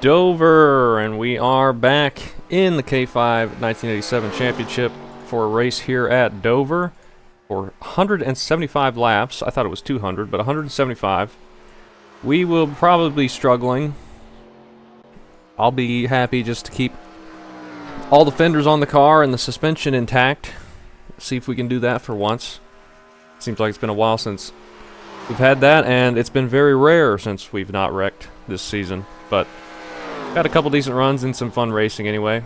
Dover, and we are back in the K5 1987 Championship for a race here at Dover for 175 laps. I thought it was 200, but 175. We will probably be struggling. I'll be happy just to keep all the fenders on the car and the suspension intact. See if we can do that for once. Seems like it's been a while since we've had that, and it's been very rare since we've not wrecked this season, but got a couple decent runs and some fun racing anyway.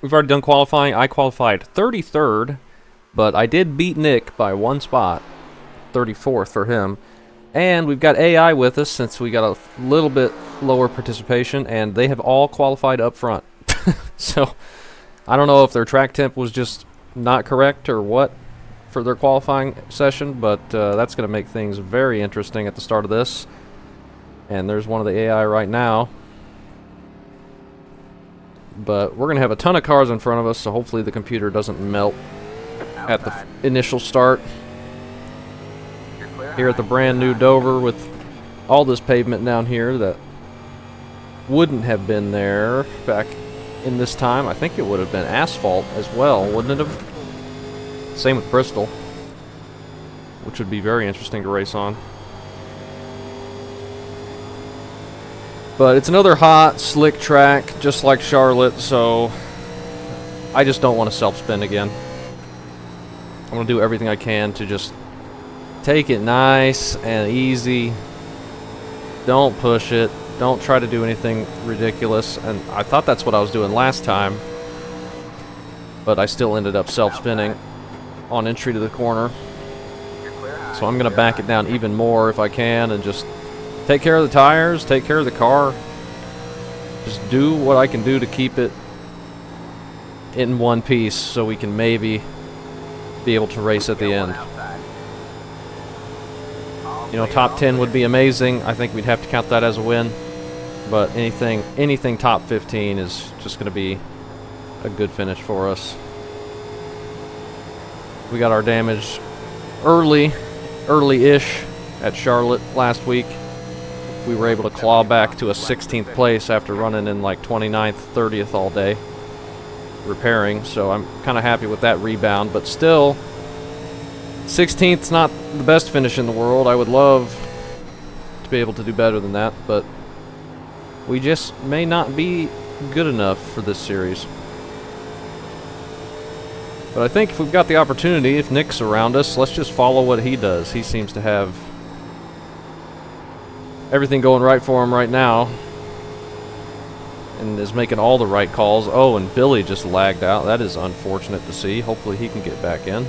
We've already done qualifying. I qualified 33rd, but I did beat Nick by one spot, 34th for him. And we've got AI with us since we got a little bit lower participation, and they have all qualified up front. So I don't know if their track temp was just not correct or what for their qualifying session, but that's going to make things very interesting at the start of this. And there's one of the AI right now. But we're going to have a ton of cars in front of us, so hopefully the computer doesn't melt at the initial start. Here at the brand new Dover with all this pavement down here that wouldn't have been there back in this time. I think it would have been asphalt as well, wouldn't it have? Same with Bristol, which would be very interesting to race on. But it's another hot, slick track, just like Charlotte, so I just don't want to self-spin again. I'm going to do everything I can to just take it nice and easy. Don't push it. Don't try to do anything ridiculous. And I thought that's what I was doing last time, but I still ended up self-spinning on entry to the corner. So I'm going to back it down even more if I can and just take care of the tires, take care of the car. Just do what I can do to keep it in one piece so we can maybe be able to race at the end. You know, top 10 would be amazing. I think we'd have to count that as a win. But anything top 15 is just going to be a good finish for us. We got our damage early-ish at Charlotte last week. We were able to claw back to a 16th place after running in like 29th, 30th all day repairing, so I'm kind of happy with that rebound, but still 16th's not the best finish in the world. I would love to be able to do better than that, but we just may not be good enough for this series. But I think if we've got the opportunity, if Nick's around us, let's just follow what he does. He seems to have everything going right for him right now and is making all the right calls. Oh, and Billy just lagged out. That is unfortunate to see. Hopefully he can get back in.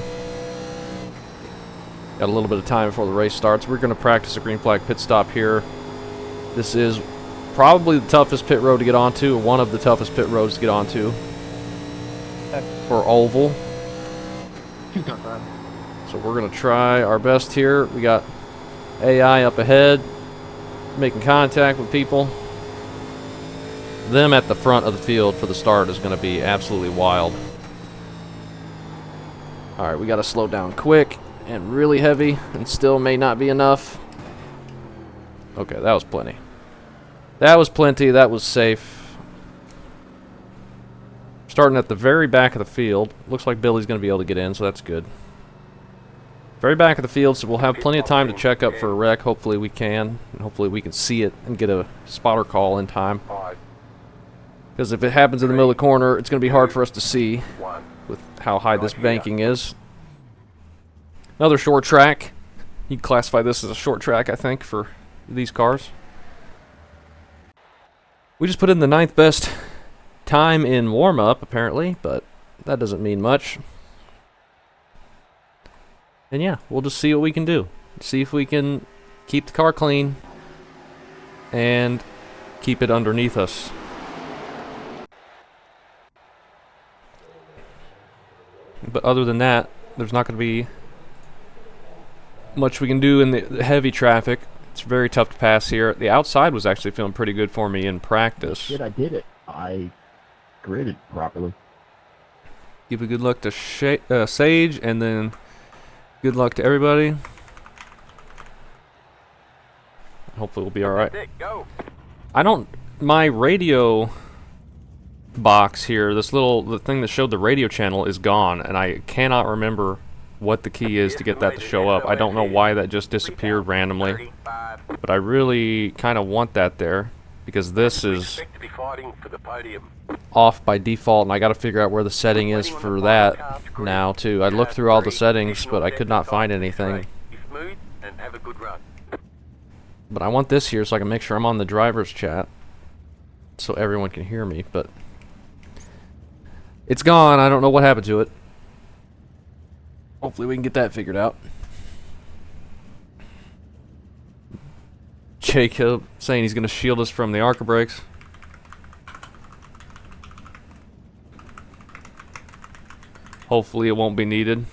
Got a little bit of time before the race starts. We're going to practice a green flag pit stop here. This is probably the toughest pit road to get onto, one of the toughest pit roads to get onto for oval. So we're going to try our best here. We got AI up ahead, making contact with people. Them at the front of the field for the start is going to be absolutely wild. Alright, we got to slow down quick and really heavy, and still may not be enough. Okay, that was plenty. That was plenty. That was safe. Starting at the very back of the field. Looks like Billy's going to be able to get in, so that's good. Very back of the field, so we'll have plenty of time to check up for a wreck. Hopefully we can. And hopefully we can see it and get a spotter call in time. Because if it happens in the middle of the corner, it's going to be hard for us to see with how high this banking is. Another short track. You can classify this as a short track, I think, for these cars. We just put in the 9th best time in warm-up, apparently, but that doesn't mean much. And yeah, we'll just see what we can do. See if we can keep the car clean and keep it underneath us. But other than that, there's not going to be much we can do in the heavy traffic. It's very tough to pass here. The outside was actually feeling pretty good for me in practice. Shit, I did it. I gridded properly. Give a good luck to Sage, and then good luck to everybody. Hopefully we'll be alright. I don't my radio box here, the thing that showed the radio channel is gone, and I cannot remember what the key is to get that to show up. I don't know why that just disappeared randomly, but I really kind of want that there, because this is off by default, and I got to figure out where the setting is for that now too. I looked through all the settings, but I could not find anything. But I want this here so I can make sure I'm on the driver's chat, so everyone can hear me, but it's gone. I don't know what happened to it. Hopefully we can get that figured out. Jacob saying he's going to shield us from the ARCA brakes. Hopefully it won't be needed.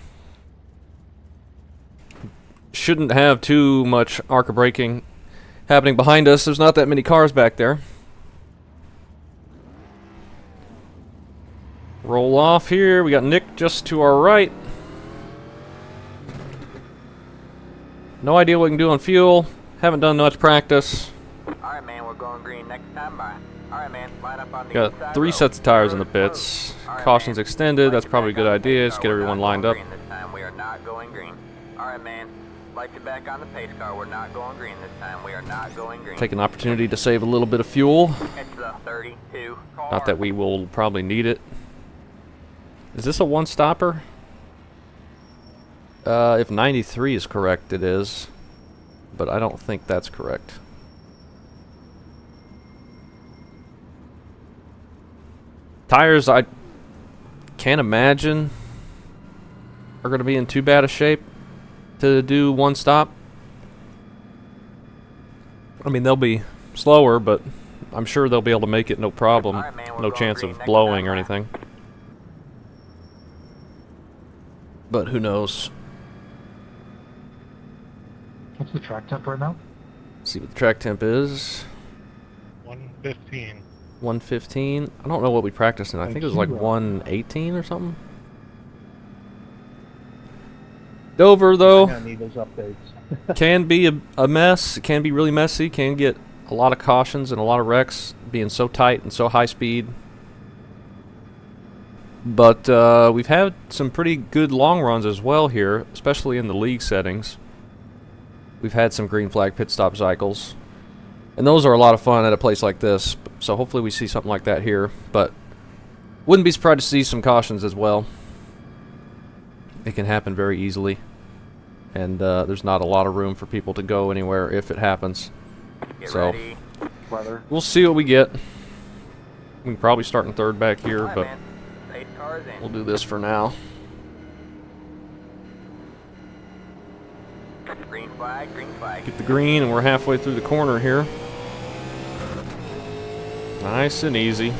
Shouldn't have too much ARCA braking happening behind us. There's not that many cars back there. Roll off here. We got Nick just to our right. No idea what we can do on fuel. Haven't done much practice. Alright, man, we're going green next time by. Alright, man, line up on the Got 3 sets of tires in the pits. Cautions extended. That's probably a good idea. Just get everyone lined up. This time we are not going green. Alright, man, light you back on the pace car. We're not going green this time. We are not going green. Take an opportunity to save a little bit of fuel. It's the 32 car. Not that we will probably need it. Is this a one-stopper? If 93 is correct, it is. But I don't think that's correct. Tires, I can't imagine are going to be in too bad a shape to do one stop. I mean, they'll be slower, but I'm sure they'll be able to make it no problem. Alright, man, we're No going chance green of next blowing time or by. anything. But who knows? What's the track temp right now? See what the track temp is. 115. 115. I don't know what we practiced in. I think it was like 118 or something. Dover, I'm though, gonna need those updates. can be a mess. It can be really messy. Can get a lot of cautions and a lot of wrecks being so tight and so high speed. But we've had some pretty good long runs as well here, especially in the league settings. We've had some green flag pit stop cycles, and those are a lot of fun at a place like this. So hopefully we see something like that here, but wouldn't be surprised to see some cautions as well. It can happen very easily, and there's not a lot of room for people to go anywhere if it happens. Get So ready. we'll see what we get. We can probably start in third back here, Alright, but man. Pace cars in. we'll do this for now. Green flag, green flag. Get the green, and we're halfway through the corner here. Nice and easy.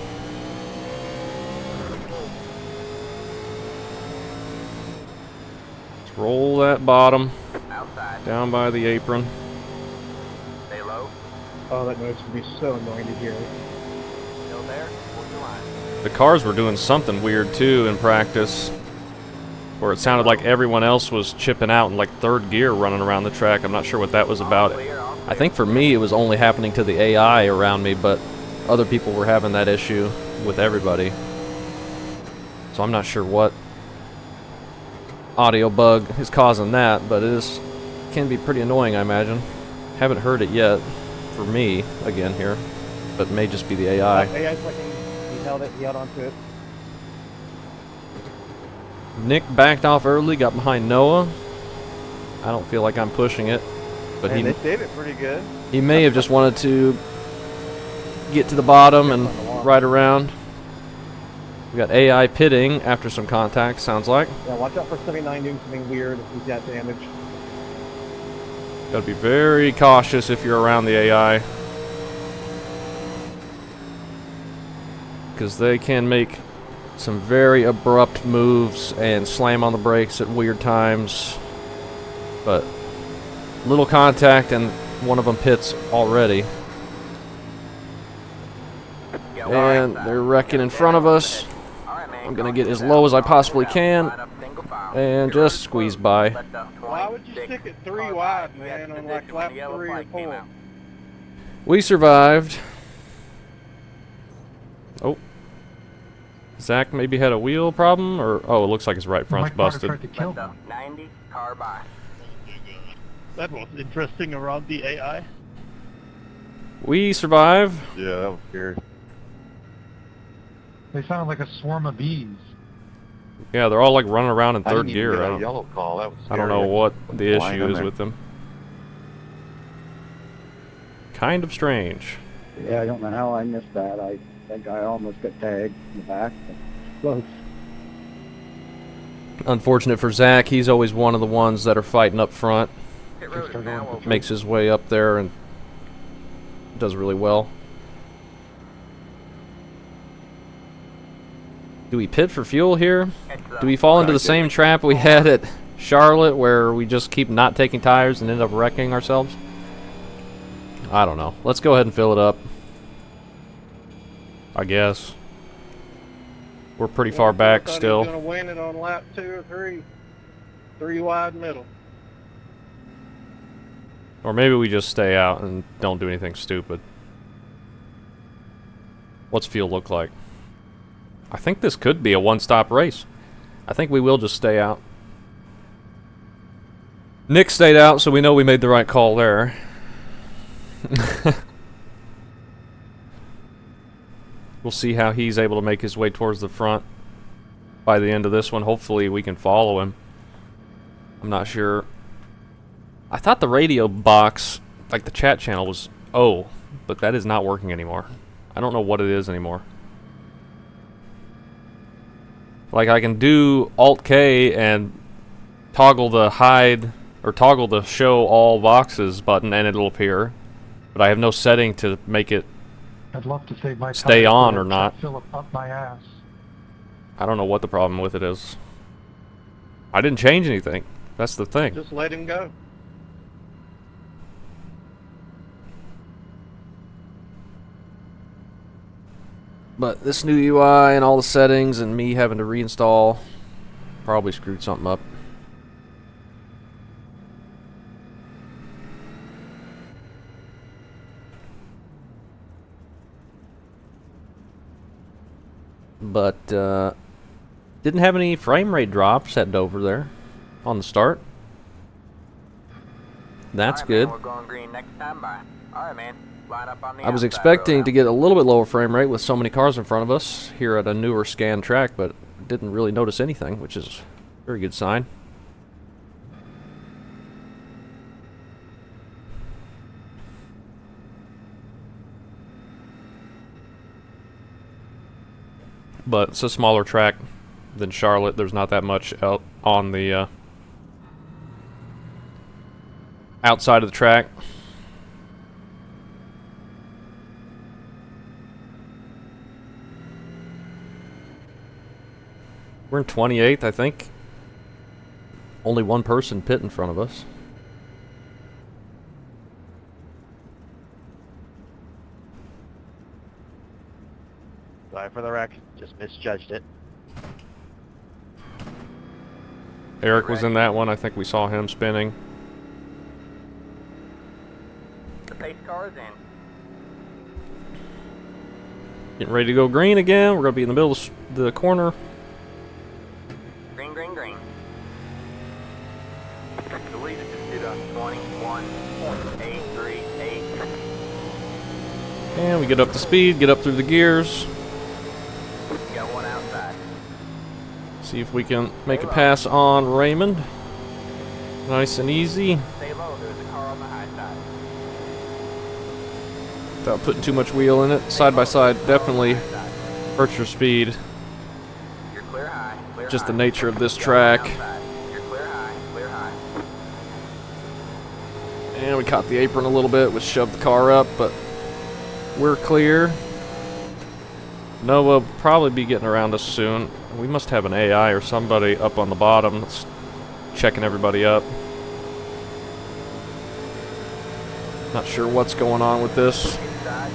Let's roll that bottom Outside. down by the apron. Stay low. Oh, that noise would be so annoying to hear. Still there. Hold your line. The cars were doing something weird too in practice, where it sounded like everyone else was chipping out in like third gear running around the track. I'm not sure what that was about. Clear, all I clear. think for me it was only happening to the AI around me, but other people were having that issue with everybody. So I'm not sure what audio bug is causing that, but it can be pretty annoying, I imagine. Haven't heard it yet for me again here, but it may just be the AI. AI's like he held onto it. Nick backed off early, got behind Noah. I don't feel like I'm pushing it, but And they saved it pretty good. he may have just wanted to get to the bottom and ride around. We got AI pitting after some contact, sounds like. Yeah, watch out for 79 doing something weird if he's got damage. Gotta be very cautious if you're around the AI, because they can make some very abrupt moves and slam on the brakes at weird times. But little contact and one of them pits already. Get And wide. they're wrecking in front of us. Alright, man, I'm gonna come get on, as get low out. as I possibly Line can up single file. and You're just squeeze by. Let the Why would you 26 stick it 3 car wide, by. You had man, the on like position when lap the yellow 3 or flag came 4? out. We survived. Zach maybe had a wheel problem, or oh, it looks like his right front's Mike Carter busted. tried to kill Let me. the 90 car by. That was interesting around the AI. We survive. Yeah, that was scary. They sounded like a swarm of bees. Yeah, they're all like running around in I third didn't even gear. get I a don't, yellow call. That was I don't scary. know what the Flying issue in is there. with them. Kind of strange. Yeah, I don't know how I missed that. I think I almost got tagged in the back. Close. Unfortunate for Zach, he's always one of the ones that are fighting up front. Pit road is now open. Makes his way up there and does really well. Do we pit for fuel here? Do we fall into the same trap we had at Charlotte where we just keep not taking tires and end up wrecking ourselves? I don't know. Let's go ahead and fill it up. I guess. We're pretty far back still. Gonna win it on lap 2 or 3. 3 wide middle. Or maybe we just stay out and don't do anything stupid. What's fuel look like? I think this could be a one-stop race. I think we will just stay out. Nick stayed out, so we know we made the right call there. We'll see how he's able to make his way towards the front by the end of this one. Hopefully we can follow him. I'm not sure. I thought the radio box, like the chat channel, was but that is not working anymore. I don't know what it is anymore. Like I can do Alt-K and toggle the hide or toggle the show all boxes button and it'll appear, but I have no setting to make it I'd love to save my stay tires, on but or I'd not. fill up my ass. I don't know what the problem with it is. I didn't change anything. That's the thing. Just let him go. But this new UI and all the settings and me having to reinstall probably screwed something up. But didn't have any frame rate drops at Dover there on the start. That's All right, man, good. we're going green next time by. All right, man. Line up on the I was outside expecting row to now. get a little bit lower frame rate with so many cars in front of us here at a newer scan track, but didn't really notice anything, which is a very good sign. But it's a smaller track than Charlotte. There's not that much out on the outside of the track. We're in 28th, I think. Only one person pit in front of us. Sorry for the wreck. Just misjudged it. Eric was in that one. I think we saw him spinning. The pace car is in. Getting ready to go green again. We're going to be in the middle of the corner. Green, green, green. The lead is just did on 21.838. And we get up to speed, get up through the gears. We got one outside. See if we can make a pass on Raymond. Nice and easy. Stay low, there's a car on the high side. Without putting too much wheel in it. Side by side definitely hurts your speed. You're clear high, clear Just high. the nature of this You got one track. outside. You're clear high, clear high. And we caught the apron a little bit, which shoved the car up, but we're clear. Noah will probably be getting around us soon. We must have an AI or somebody up on the bottom that's checking everybody up. Not sure what's going on with this. Inside,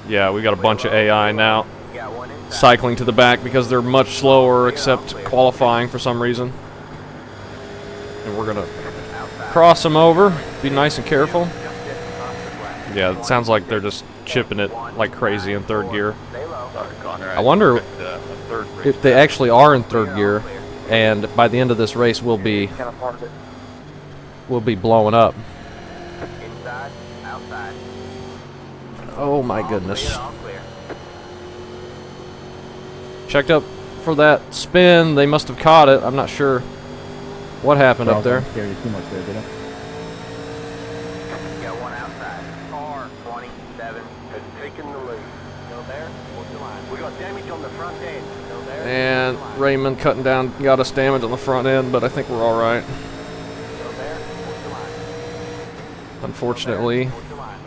Yeah, we got a bunch of AI now you got one inside. cycling to the back because they're much slower except qualifying for some reason. And we're gonna Outside. cross them over. Be nice and careful. Just across the flat. Yeah, it sounds like they're just chipping it like crazy in third gear. Stay low. Sorry, Connor. I wonder if they actually are in third gear, and by the end of this race we'll be blowing up. Inside, outside. Oh my goodness. All clear. Checked up for that spin. They must have caught it. I'm not sure what happened up there. Scared you too much there, did I? Got one outside. Car 27 has taken the lead. Still there? Hold the line. We got damage on the front end. Still there? And Raymond cutting down got us damage on the front end, but I think we're all right. Still there? Hold the line. Unfortunately. Hold the line.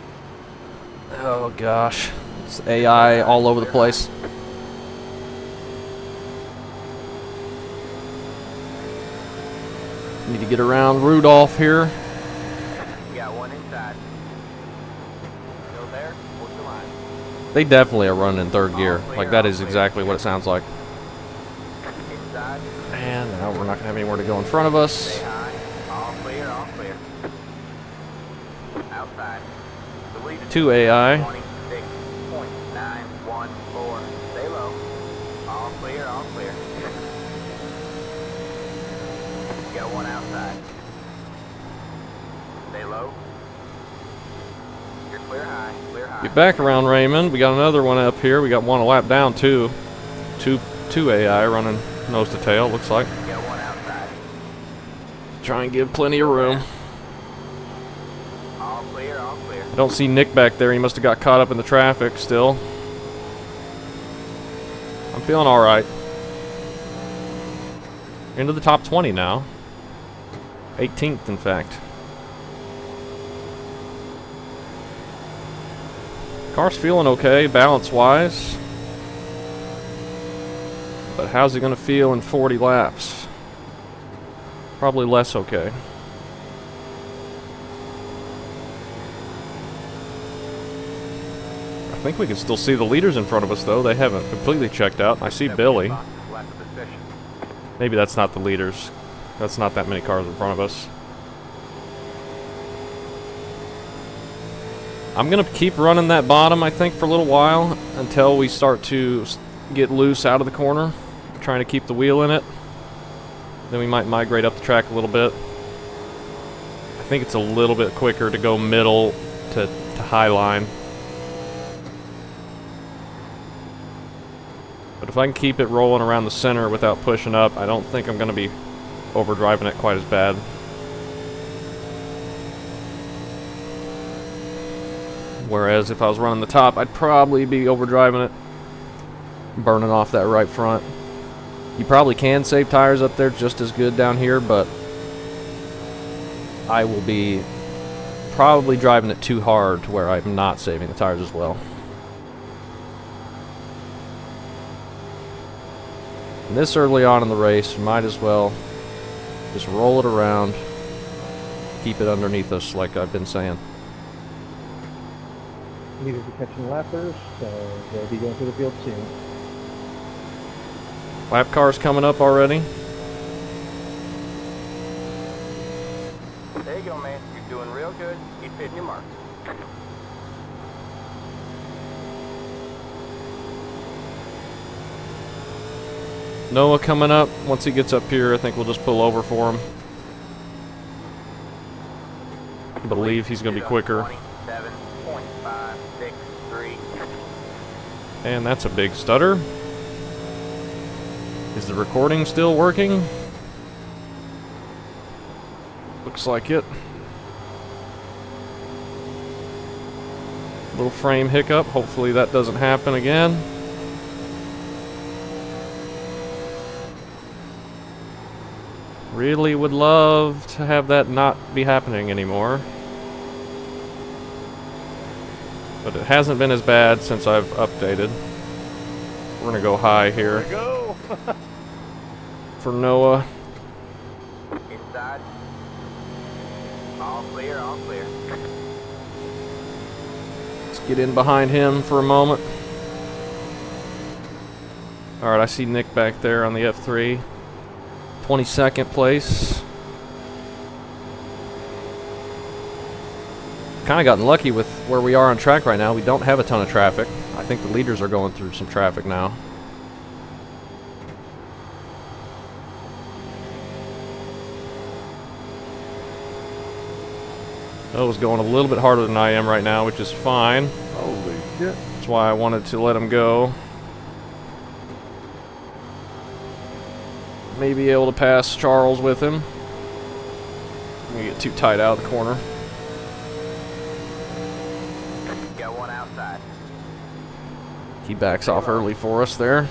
Oh gosh. It's AI all over the place. Need to get around Rudolph here. Got one inside. Still there? Hold the line. They definitely are running in third gear. Like, that is exactly what it sounds like. Inside. And now we're not going to have anywhere to go in front of us. Stay high. All clear, all clear. Outside. The lead is 2 AI. 26.914. Stay low. All clear, all clear. Got one outside. Stay low. You're clear high, clear high. Get back around Raymond. We got another one up here. We got one a lap down too. Two AI running nose to tail, looks like. Got one outside. Try and give plenty of room. All clear, all clear. Don't see Nick back there. He must have got caught up in the traffic still. I'm feeling all right. Into the top 20 now. 18th, in fact. Car's feeling okay, balance-wise. But how's it going to feel in 40 laps? Probably less okay. I think we can still see the leaders in front of us, though. They haven't completely checked out. I see Billy. Maybe that's not the leaders. That's not that many cars in front of us. I'm going to keep running that bottom, I think, for a little while until we start to get loose out of the corner. Trying to keep the wheel in it. Then we might migrate up the track a little bit. I think it's a little bit quicker to go middle to high line. But if I can keep it rolling around the center without pushing up, I don't think I'm going to be overdriving it quite as bad. Whereas if I was running the top, I'd probably be overdriving it, burning off that right front. You probably can save tires up there just as good down here, but I will be probably driving it too hard to where I'm not saving the tires as well. And this early on in the race, might as well just roll it around, keep it underneath us like I've been saying. Leaders are catching lappers, so they'll be going through the field soon. Lap cars coming up already. There you go, man. You're doing real good. Keep hitting your mark. Noah coming up. Once he gets up here, I think we'll just pull over for him. I believe he's going to be quicker. 27.563. And that's a big stutter. Is the recording still working? Looks like it. Little frame hiccup. Hopefully that doesn't happen again. Really would love to have that not be happening anymore. But it hasn't been as bad since I've updated. We're gonna go high here. There we go. For Noah. Inside. All clear, all clear. Let's get in behind him for a moment. Alright, I see Nick back there on the F3. 22nd place. Kind of gotten lucky with where we are on track right now. We don't have a ton of traffic. I think the leaders are going through some traffic now. Noah's going a little bit harder than I am right now, which is fine. Holy shit. That's why I wanted to let him go. Maybe able to pass Charles with him. I'm gonna get too tight out of the corner. Got one outside. He backs off early for us there.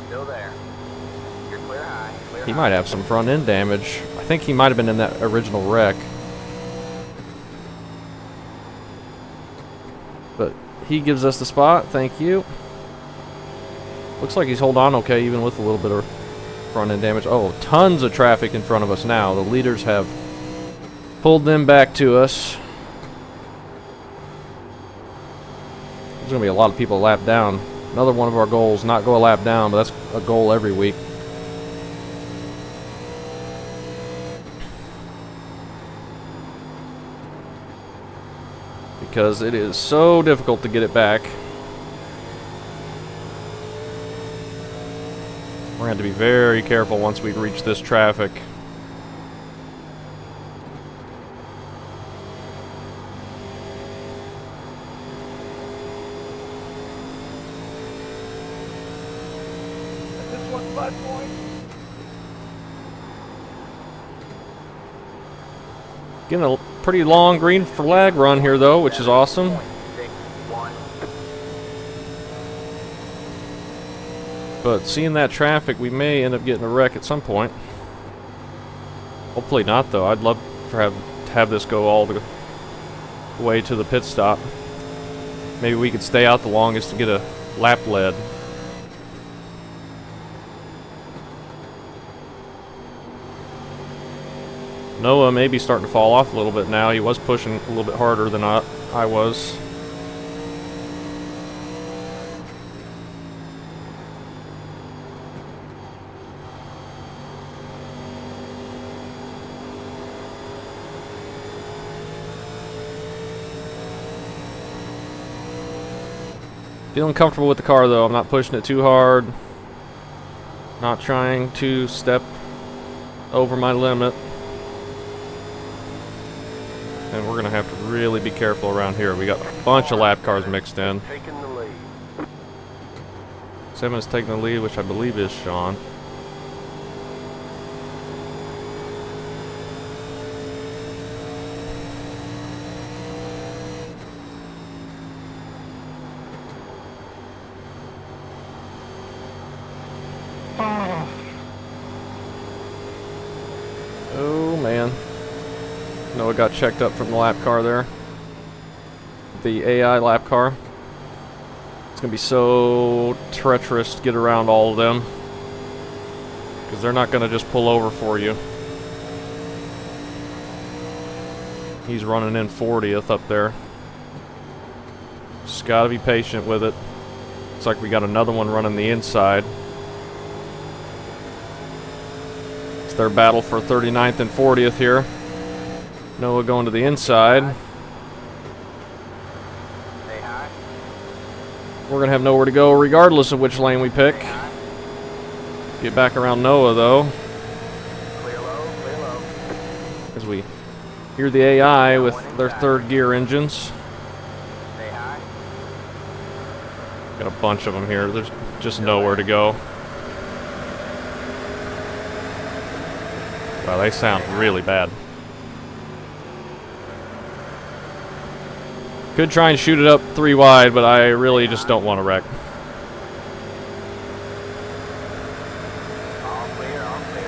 Still there. You're clear high. Clear He high. might have some front end damage. I think he might have been in that original wreck. But he gives us the spot. Thank you. Looks like he's holding on okay, even with a little bit of front end damage. Oh, tons of traffic in front of us now. The leaders have pulled them back to us. There's going to be a lot of people a lap down. Another one of our goals, not go a lap down, but that's a goal every week. Because it is so difficult to get it back. We're going to have to be very careful once we reach this traffic. This one's 5 points. Getting a pretty long green flag run here, though, which is awesome. 6-1. But seeing that traffic, we may end up getting a wreck at some point. Hopefully not, though. I'd love to have this go all the way to the pit stop. Maybe we could stay out the longest to get a lap lead. Noah may be starting to fall off a little bit now. He was pushing a little bit harder than I was. Feeling comfortable with the car, though. I'm not pushing it too hard. Not trying to step over my limit. And we're going to have to really be careful around here. We got a bunch of lap cars mixed in. Taking the lead. 7 is taking the lead, which I believe is Sean. Oh, man. Noah got checked up from the lap car there. The AI lap car. It's going to be so treacherous to get around all of them. Because they're not going to just pull over for you. He's running in 40th up there. Just got to be patient with it. Looks like we got another one running the inside. It's their battle for 39th and 40th here. Noah going to the inside. Stay high. We're going to have nowhere to go regardless of which lane we pick. Get back around Noah, though, Clear low, clear low. as we hear the AI with their third gear engines. Stay high. Got a bunch of them here. There's just nowhere to go. Wow, they sound really bad. Could try and shoot it up 3 wide, but I really just don't want to wreck. All clear, all clear.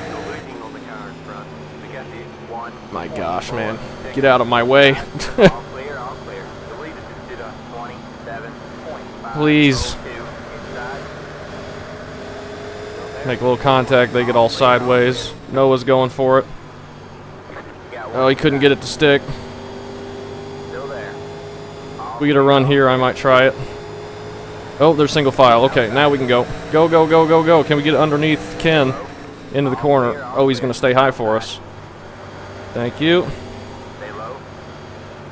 No losing on the car in front. We got the 1. My gosh, man. Get out of my way. All clear, all clear. The lead is stood on 27.5. Please. Inside. Make a little contact, they get all sideways. Noah's going for it. Oh, he couldn't get it to stick. Still there. We get a run here, I might try it. Oh, they're single file. Okay, now we can go. Go, go, go, go, go. Can we get it underneath Ken into the corner? Oh, he's going to stay high for us. Thank you. Stay low.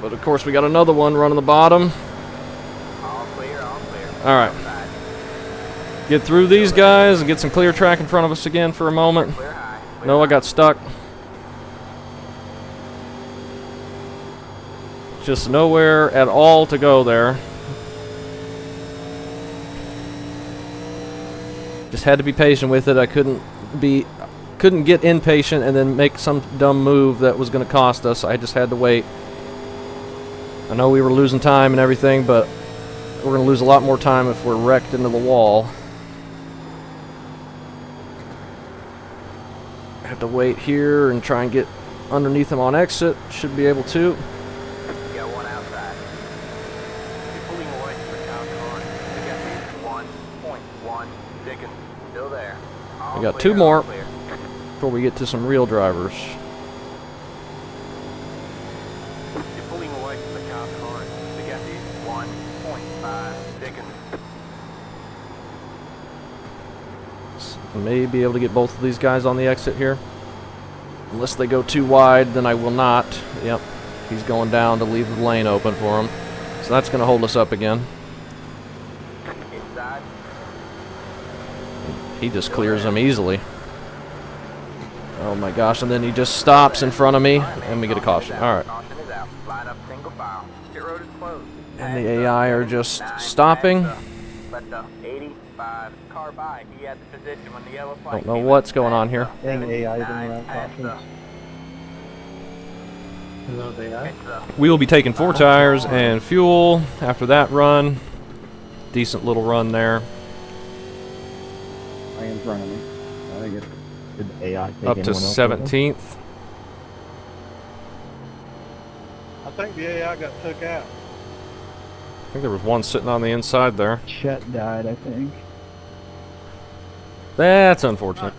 But of course, we got another one running the bottom. All clear, all clear. All right. Get through these guys and get some clear track in front of us again for a moment. Clear high. Clear Noah high. got stuck. Just nowhere at all to go there. Just had to be patient with it. I couldn't get impatient and then make some dumb move that was going to cost us. I just had to wait. I know we were losing time and everything, but we're going to lose a lot more time if we're wrecked into the wall. I have to wait here and try and get underneath him on exit. Should be able to. You got one outside. You're pulling away from the car car. You got 1.1 seconds. Still there. All We got clear, 2 more all clear. before we get to some real drivers. You're pulling away from the car car. You got 1.5 seconds. May be able to get both of these guys on the exit here. Unless they go too wide, then I will not. Yep, he's going down to leave the lane open for him. So that's going to hold us up again. Inside. He just clears them easily. Oh my gosh, and then he just stops in front of me, and we get a caution. Alright. Caution is out. Line up single file. Pit road is closed. And the AI are just stopping. Let the 85 car by. He had the position when the yellow flag Don't know came what's up. going on here. And AI is in that cautions. Hello, AI. We will be taking 4 tires and fuel after that run. Decent little run there. I in front of me. I think it's did the AI take Up to anyone else with them? 17th. I think the AI got took out. I think there was one sitting on the inside there. Chet died, I think. That's unfortunate.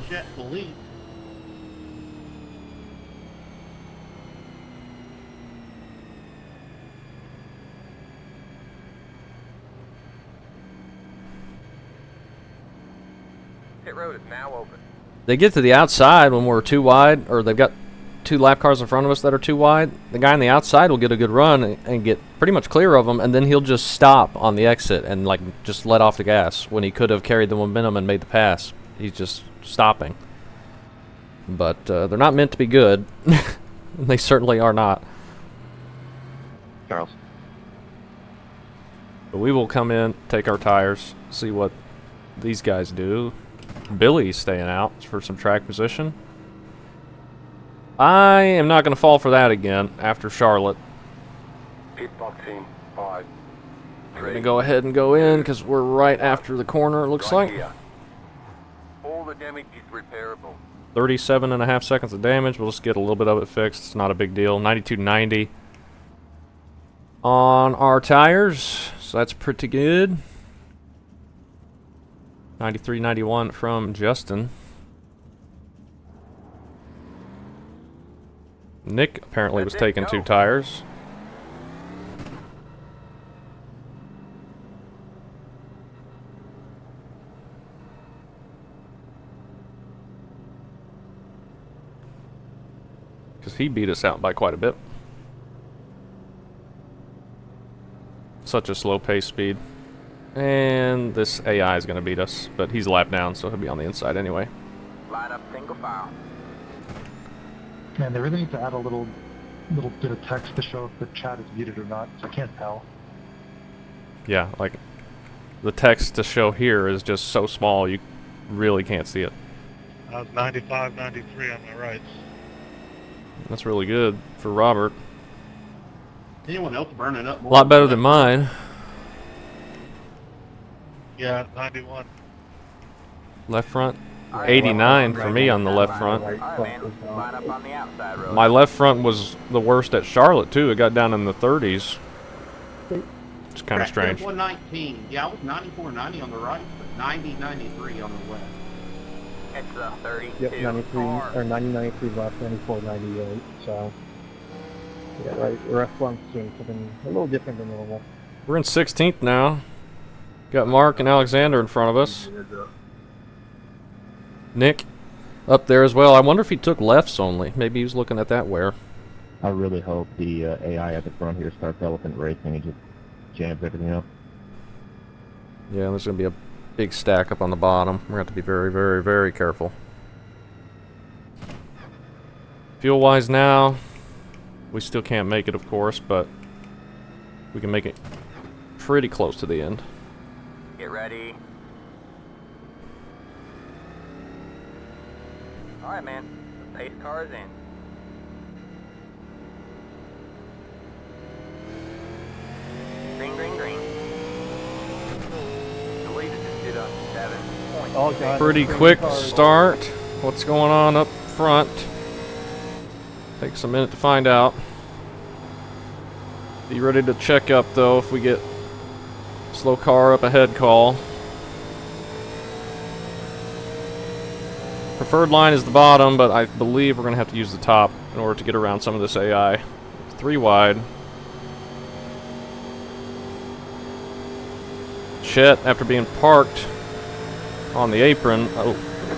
Pit road is now open. They get to the outside when we're too wide, or they've got 2 lap cars in front of us that are too wide. The guy on the outside will get a good run and get pretty much clear of them, and then he'll just stop on the exit and like just let off the gas when he could have carried the momentum and made the pass. He's just stopping. But they're not meant to be good. They certainly are not. Charles. But we will come in, take our tires, see what these guys do. Billy's staying out for some track position. I am not going to fall for that again after Charlotte. Pit box in 5. I'm going to go ahead and go in because we're right after the corner, it looks like. All the damage is repairable. 37.5 seconds of damage. We'll just get a little bit of it fixed. It's not a big deal. 92.90 on our tires, so that's pretty good. 93.91 from Justin. Nick apparently was taking 2 tires. Because he beat us out by quite a bit. Such a slow pace speed. And this AI is going to beat us, but he's a lap down, so he'll be on the inside anyway. Line up single file. Man, they really need to add a little bit of text to show if the chat is muted or not, so I can't tell. Yeah, like the text to show here is just so small you really can't see it. I was 95, 93 on my right. That's really good for Robert. Anyone else burning up A more? lot better than mine. Yeah, 91. Left front, 89 for me on the left front. Alright, man. Line up on the outside road. My left front was the worst at Charlotte too. It got down in the 30s. It's kind of strange. 119. Yeah, I was 94, 90 on the right, but 90, 93 on the left. It's the 32 Yep, 93 car. or 90, 93 left, 94, 98. So yeah, right. Ref one's doing something a little different than normal. We're in 16th now. Got Mark and Alexander in front of us. Nick up there as well. I wonder if he took lefts only. Maybe he was looking at that where. I really hope the AI at the front here starts elephant racing and just jams everything up. Yeah, there's going to be a big stack up on the bottom. We're going to have to be very, very, very careful. Fuel-wise now, we still can't make it, of course, but we can make it pretty close to the end. Get ready. Alright, man. The pace car is in. Green, green, green. The leader just did a 7 point. Oh, God. Pretty Green quick cars. start. What's going on up front? Takes a minute to find out. Be ready to check up though if we get slow car up ahead call. Preferred line is the bottom, but I believe we're going to have to use the top in order to get around some of this AI. 3 wide. Chet, after being parked on the apron a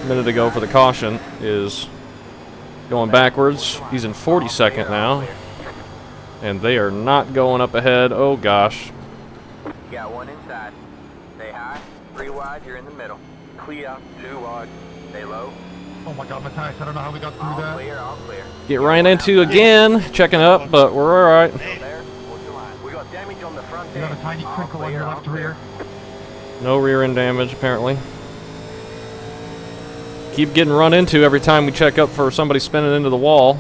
minute ago for the caution, is going backwards. He's in 42nd now. And they are not going up ahead. Oh gosh. You got one inside. Stay high. 3 wide, you're in the middle. Clear. 2 wide. Stay low. Oh my god, Matthias, I don't know how we got through All that. clear, all clear. Get ran into again. Checking up, but we're alright. There. Hold your line. We got damage on the front You got a end. tiny All crinkle on clear, your all left clear. rear. No rear end damage, apparently. Keep getting run into every time we check up for somebody spinning into the wall.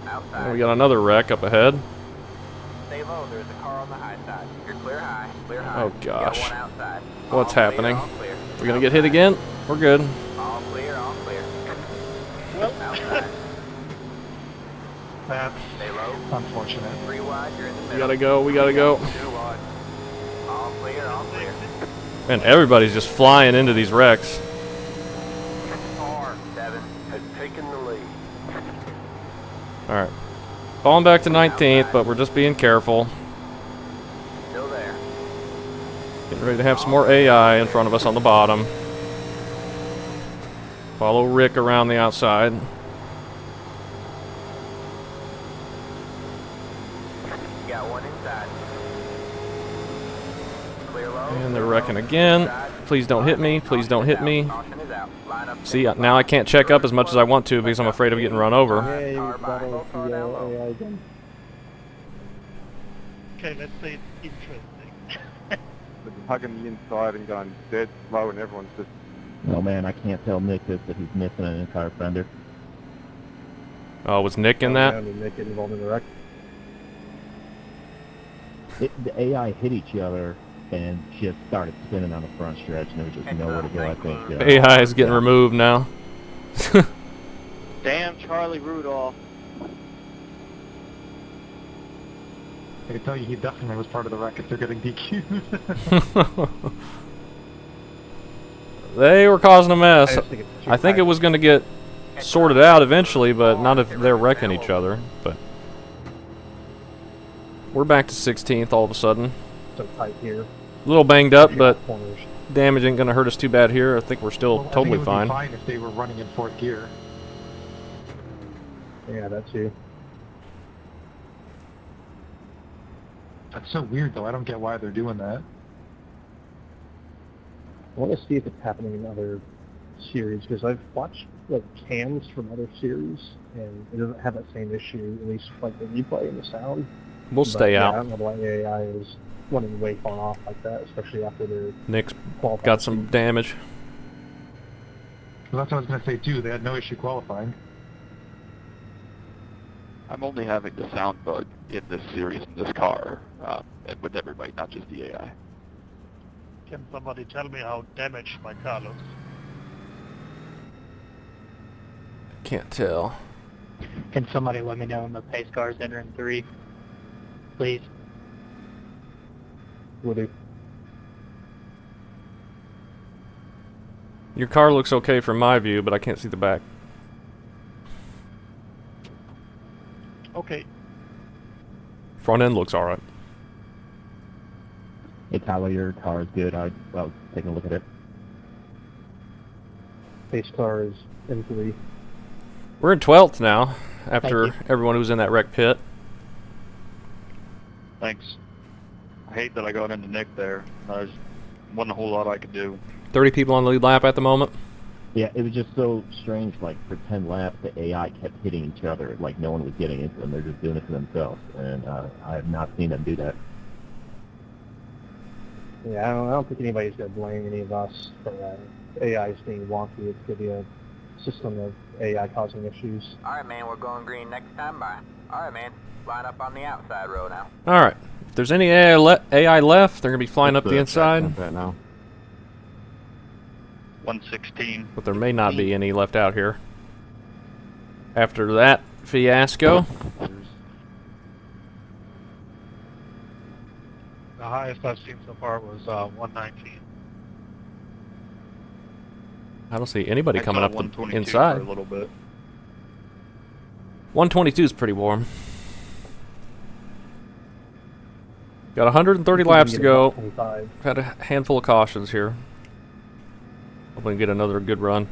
Outside. And we got another wreck up ahead. Stay low. There's a car on the high side. You're clear high. Clear high. Oh, You got gosh. one outside. What's All clear, happening? all clear. We're gonna get hit again? We're good. All clear, all clear. Outside. That's Stay low. unfortunate. 3 wide, you're in the We middle. gotta go, we gotta go. 2 wide. All clear, all clear. Man, everybody's just flying into these wrecks. R7 has taken the lead. Alright. Falling back to 19th, but we're just being careful. Still there. Getting ready to have some more AI in front of us on the bottom. Follow Rick around the outside. You got one inside. Clear low. And they're wrecking again. Please don't hit me. Please don't hit me. See, now I can't check up as much as I want to because I'm afraid of getting run over. Yeah, you battle the AI again. Okay, let's say it's interesting. Hugging the inside and going dead slow, and everyone's just. Oh man, I can't tell Nick this, but he's missing an entire fender. Oh, was Nick in that? Nick get involved in the wreck. The AI hit each other and just started spinning on the front stretch, and there was just nowhere to go. I think. AI is getting removed now. Damn Charlie Rudolph. I can tell you he definitely was part of the wreck if they're getting DQ'd. They were causing a mess. I just think it's too I think tight. it was going to get sorted out eventually, but not if they're wrecking each other. But we're back to 16th all of a sudden. so tight here. A little banged up, but Corners. damage ain't going to hurt us too bad here. I think we're still Well, I think totally it would fine. be fine if they were running in 4th gear. Yeah, that too. That's so weird though, I don't get why they're doing that. I want to see if it's happening in other series because I've watched like cams from other series and it doesn't have that same issue, at least like the replay and the sound. We'll But, stay yeah, I out. don't know why the AI is running way far off like that, especially after their Nick's qualifying. got some damage. Well, that's what I was going to say too, they had no issue qualifying. I'm only having the sound bug in this series in this car, and with everybody, not just the AI. Can somebody tell me how damaged my car looks? Can't tell. Can somebody let me know when the pace car's entering 3? Please. Will do. Your car looks okay from my view, but I can't see the back. Okay. Front end looks alright. Hey Tyler, your car is good. I was taking a look at it. Pace car is in 3. We're in 12th now, after Thank everyone who was in that wreck pit. Thanks. I hate that I got into Nick there. There's wasn't a whole lot I could do. 30 people on the lead lap at the moment. Yeah, it was just so strange. Like for 10 laps, the AI kept hitting each other. Like no one was getting into them. They're just doing it to themselves, and I have not seen them do that. Yeah, I don't think anybody's going to blame any of us for AIs being wonky. It could be a system of AI causing issues. Alright, man, we're going green next time by. Alright, man, line up on the outside row now. Alright. If there's any AI left, they're going to be flying up the inside. Right now. 116. But there may not be any left out here. After that fiasco. The highest I've seen so far was 119. I don't see anybody coming up the 122 inside. for a little bit. 122 is pretty warm. Got 130 laps to go. 25. Had a handful of cautions here. Hoping to get another good run.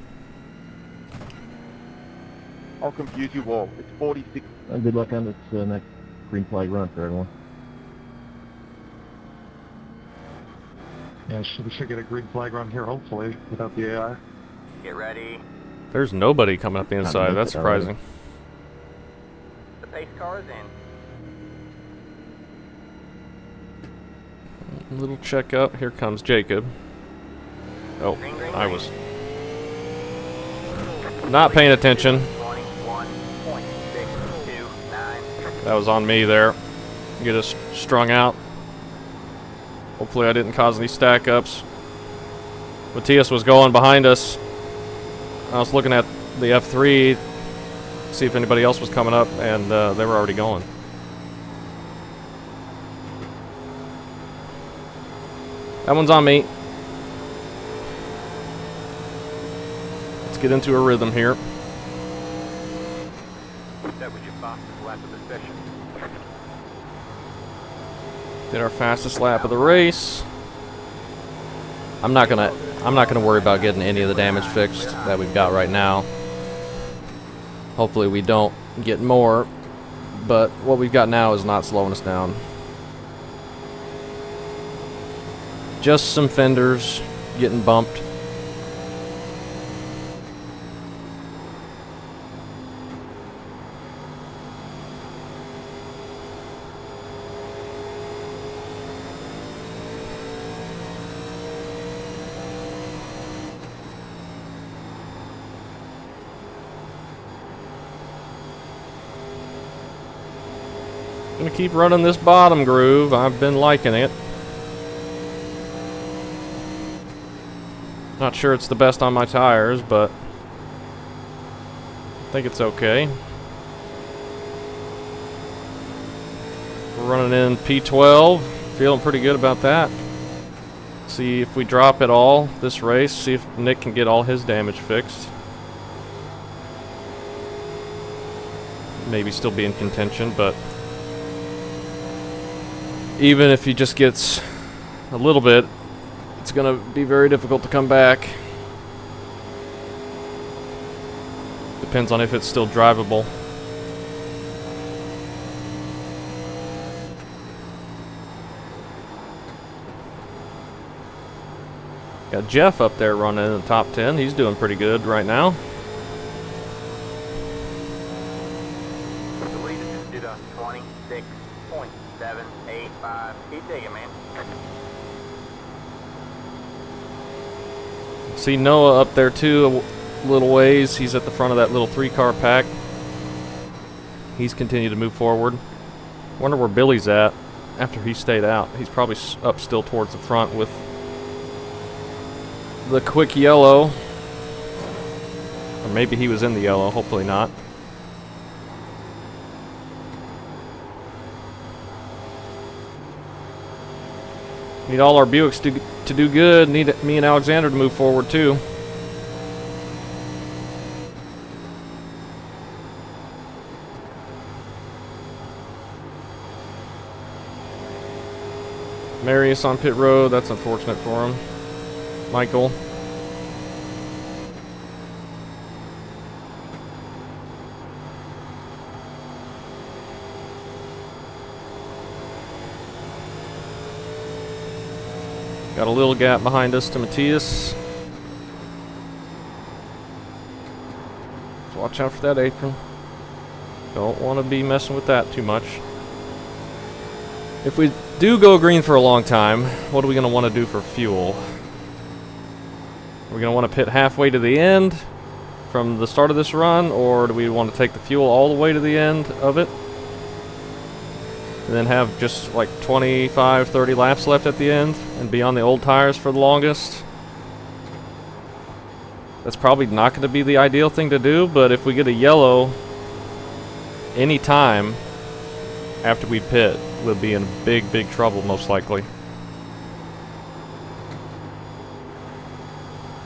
I'll confuse you all. It's 46. Good luck on this next green flag run for everyone. Yeah, we should get a green flag run here, hopefully, without the AI. Get ready. There's nobody coming up the inside. That's surprising. The pace car is in. Little check up. Here comes Jacob. Oh, Green, green, I green. was not paying attention. 21.629. That was on me there. Get us strung out. Hopefully I didn't cause any stack ups. Matthias was going behind us. I was looking at the F3, see if anybody else was coming up, and they were already going. That one's on me. Let's get into a rhythm here. That was your fastest lap of the session. Did our fastest lap of the race. I'm not gonna worry about getting any of the damage fixed that we've got right now. Hopefully we don't get more, but what we've got now is not slowing us down. Just some fenders getting bumped. Gonna keep running this bottom groove. I've been liking it. Not sure it's the best on my tires, but I think it's okay. We're running in P12. Feeling pretty good about that. See if we drop it all this race. See if Nick can get all his damage fixed. Maybe still be in contention, but even if he just gets a little bit, it's going to be very difficult to come back. Depends on if it's still drivable. Got Jeff up there running in the top 10. He's doing pretty good right now. The leader just did a 26.785. Keep digging, man. See Noah up there too, a little ways. He's at the front of that little 3-car pack. He's continued to move forward. Wonder where Billy's at after he stayed out. He's probably up still towards the front with the quick yellow. Or maybe he was in the yellow, hopefully not. Need all our Buicks to do good. Need me and Alexander to move forward too. Marius on pit road. That's unfortunate for him. Michael. Got a little gap behind us to Matthias. Watch out for that apron. Don't want to be messing with that too much. If we do go green for a long time, what are we going to want to do for fuel? Are we going to want to pit halfway to the end from the start of this run, or do we want to take the fuel all the way to the end of it? And then have just like 25, 30 laps left at the end and be on the old tires for the longest? That's probably not going to be the ideal thing to do, but if we get a yellow any time after we pit, we'll be in big, big trouble most likely.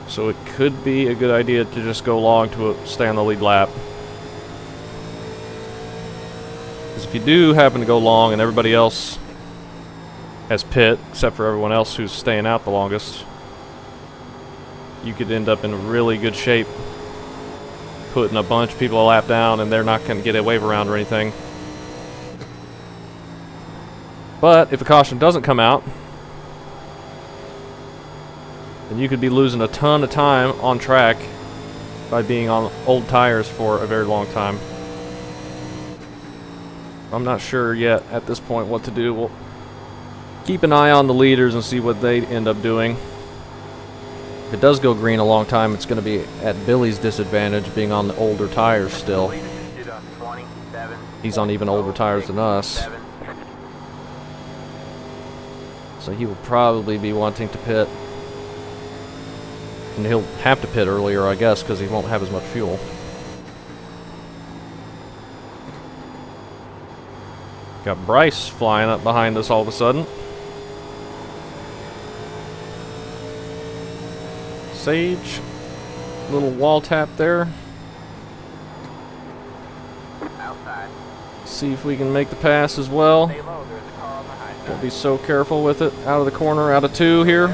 So it could be a good idea to just go long to stay on the lead lap. Because if you do happen to go long and everybody else has pit, except for everyone else who's staying out the longest, you could end up in really good shape putting a bunch of people a lap down and they're not going to get a wave around or anything. But if a caution doesn't come out, then you could be losing a ton of time on track by being on old tires for a very long time. I'm not sure yet at this point what to do. We'll keep an eye on the leaders and see what they end up doing. If it does go green a long time, it's going to be at Billy's disadvantage being on the older tires still. He's on even older tires than us. So he will probably be wanting to pit. And he'll have to pit earlier, I guess, because he won't have as much fuel. Got Bryce flying up behind us all of a sudden. Sage, little wall tap there. Outside. See if we can make the pass as well. Stay low, there's a car on the high Gotta be so careful with it. Out of the corner, out of two here.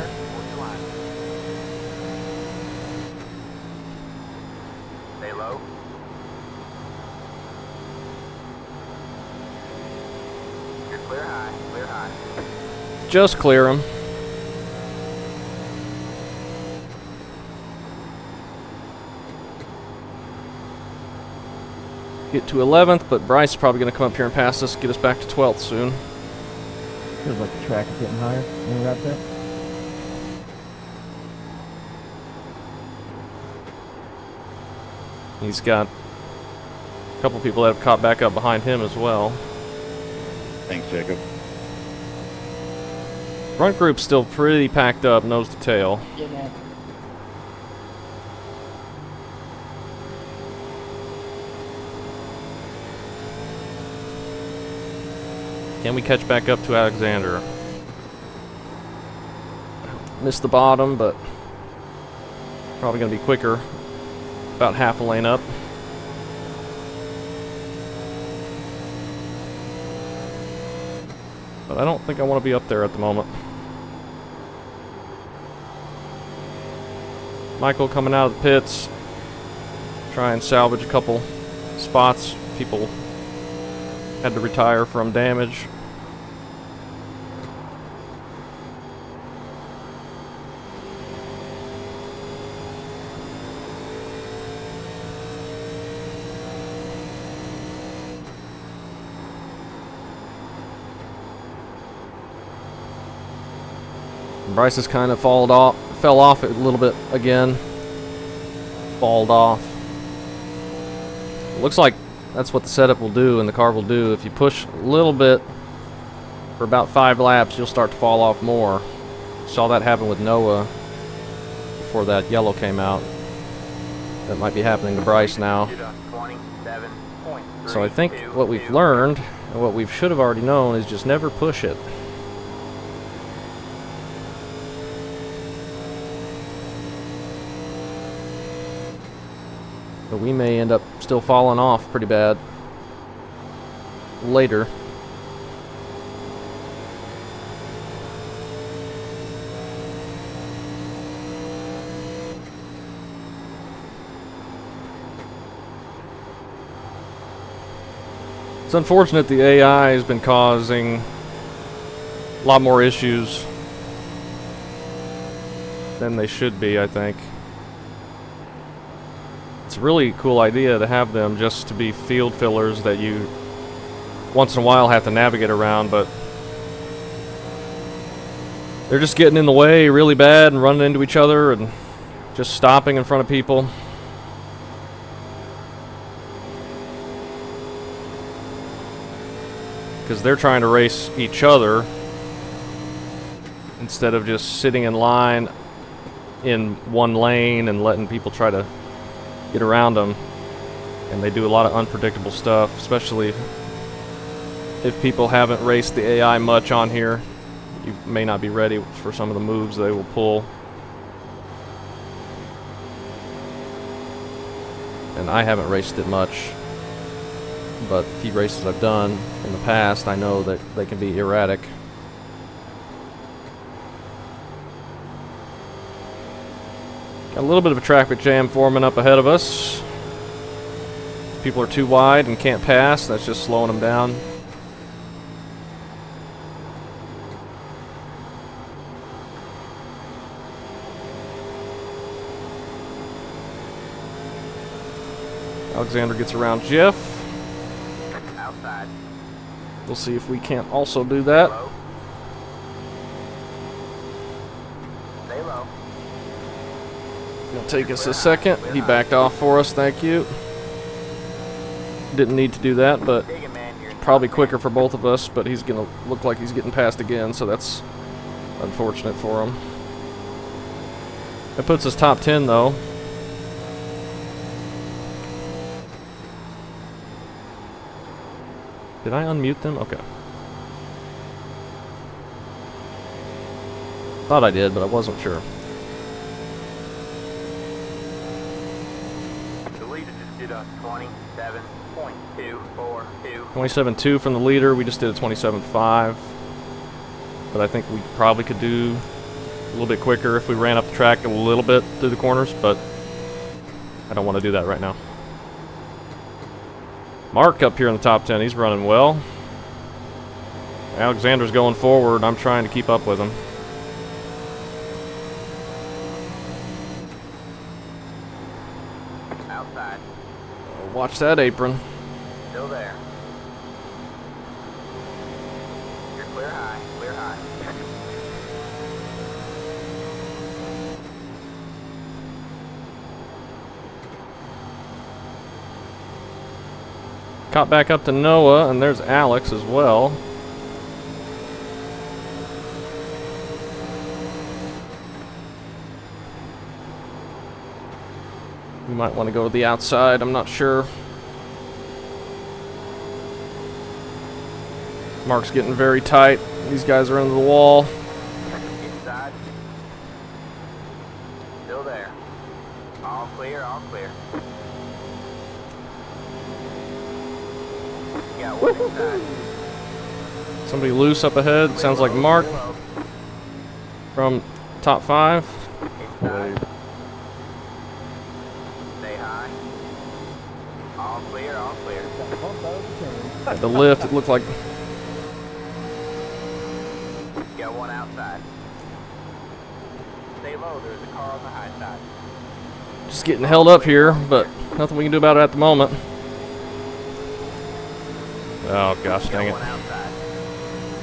Stay low. You're clear high, clear high. Just clear him. Get to 11th, but Bryce is probably going to come up here and pass us, get us back to 12th soon. Feels like the track is getting higher when we're out there. He's got a couple people that have caught back up behind him as well. Thanks, Jacob. Front group's still pretty packed up, nose to tail. Can we catch back up to Alexander? Missed the bottom, but probably going to be quicker. About half a lane up. But I don't think I want to be up there at the moment. Michael coming out of the pits. Try and salvage a couple spots. People had to retire from damage. Bryce has kind of fell off a little bit again. Balled off. Looks like that's what the setup will do and the car will do. If you push a little bit for about 5 laps, you'll start to fall off more. Saw that happen with Noah before that yellow came out. That might be happening to Bryce now. So I think what we've learned, and what we should have already known, is just never push it. But we may end up still falling off pretty bad later. It's unfortunate the AI has been causing a lot more issues than they should be, I think. It's it's a really cool idea to have them just to be field fillers that you once in a while have to navigate around, but they're just getting in the way really bad and running into each other and just stopping in front of people. Because they're trying to race each other instead of just sitting in line in one lane and letting people try to get around them. And they do a lot of unpredictable stuff, especially if people haven't raced the AI much on here. You may not be ready for some of the moves they will pull. And I haven't raced it much, but a few races I've done in the past, I know that they can be erratic. Got a little bit of a traffic jam forming up ahead of us. People are too wide and can't pass. That's just slowing them down. Alexander gets around Jeff. Outside. We'll see if we can't also do that. Low. Stay low. It'll take us a second. He backed off for us, thank you. Didn't need to do that, but it's probably quicker for both of us, but he's going to look like he's getting passed again, so that's unfortunate for him. That puts us top 10, though. Did I unmute them? Okay. Thought I did, but I wasn't sure. The leader just did a 27.242. 27.2 from the leader. We just did a 27.5. But I think we probably could do a little bit quicker if we ran up the track a little bit through the corners, but I don't want to do that right now. Mark up here in the top 10. He's running well. Alexander's going forward. I'm trying to keep up with him. Outside. Watch that apron. Still there. You're clear high. Clear high. Caught back up to Noah, and there's Alex as well. We might want to go to the outside, I'm not sure. Mark's getting very tight. These guys are into the wall. Inside. Still there. All clear, all clear. Got one inside. Somebody loose up ahead. Sounds like Mark from top 5. Inside. Stay high. All clear, all clear. At the lift, it looked like Got one outside. Stay low, there's a car on the high side. just getting held up here, but nothing we can do about it at the moment. Oh gosh, dang it.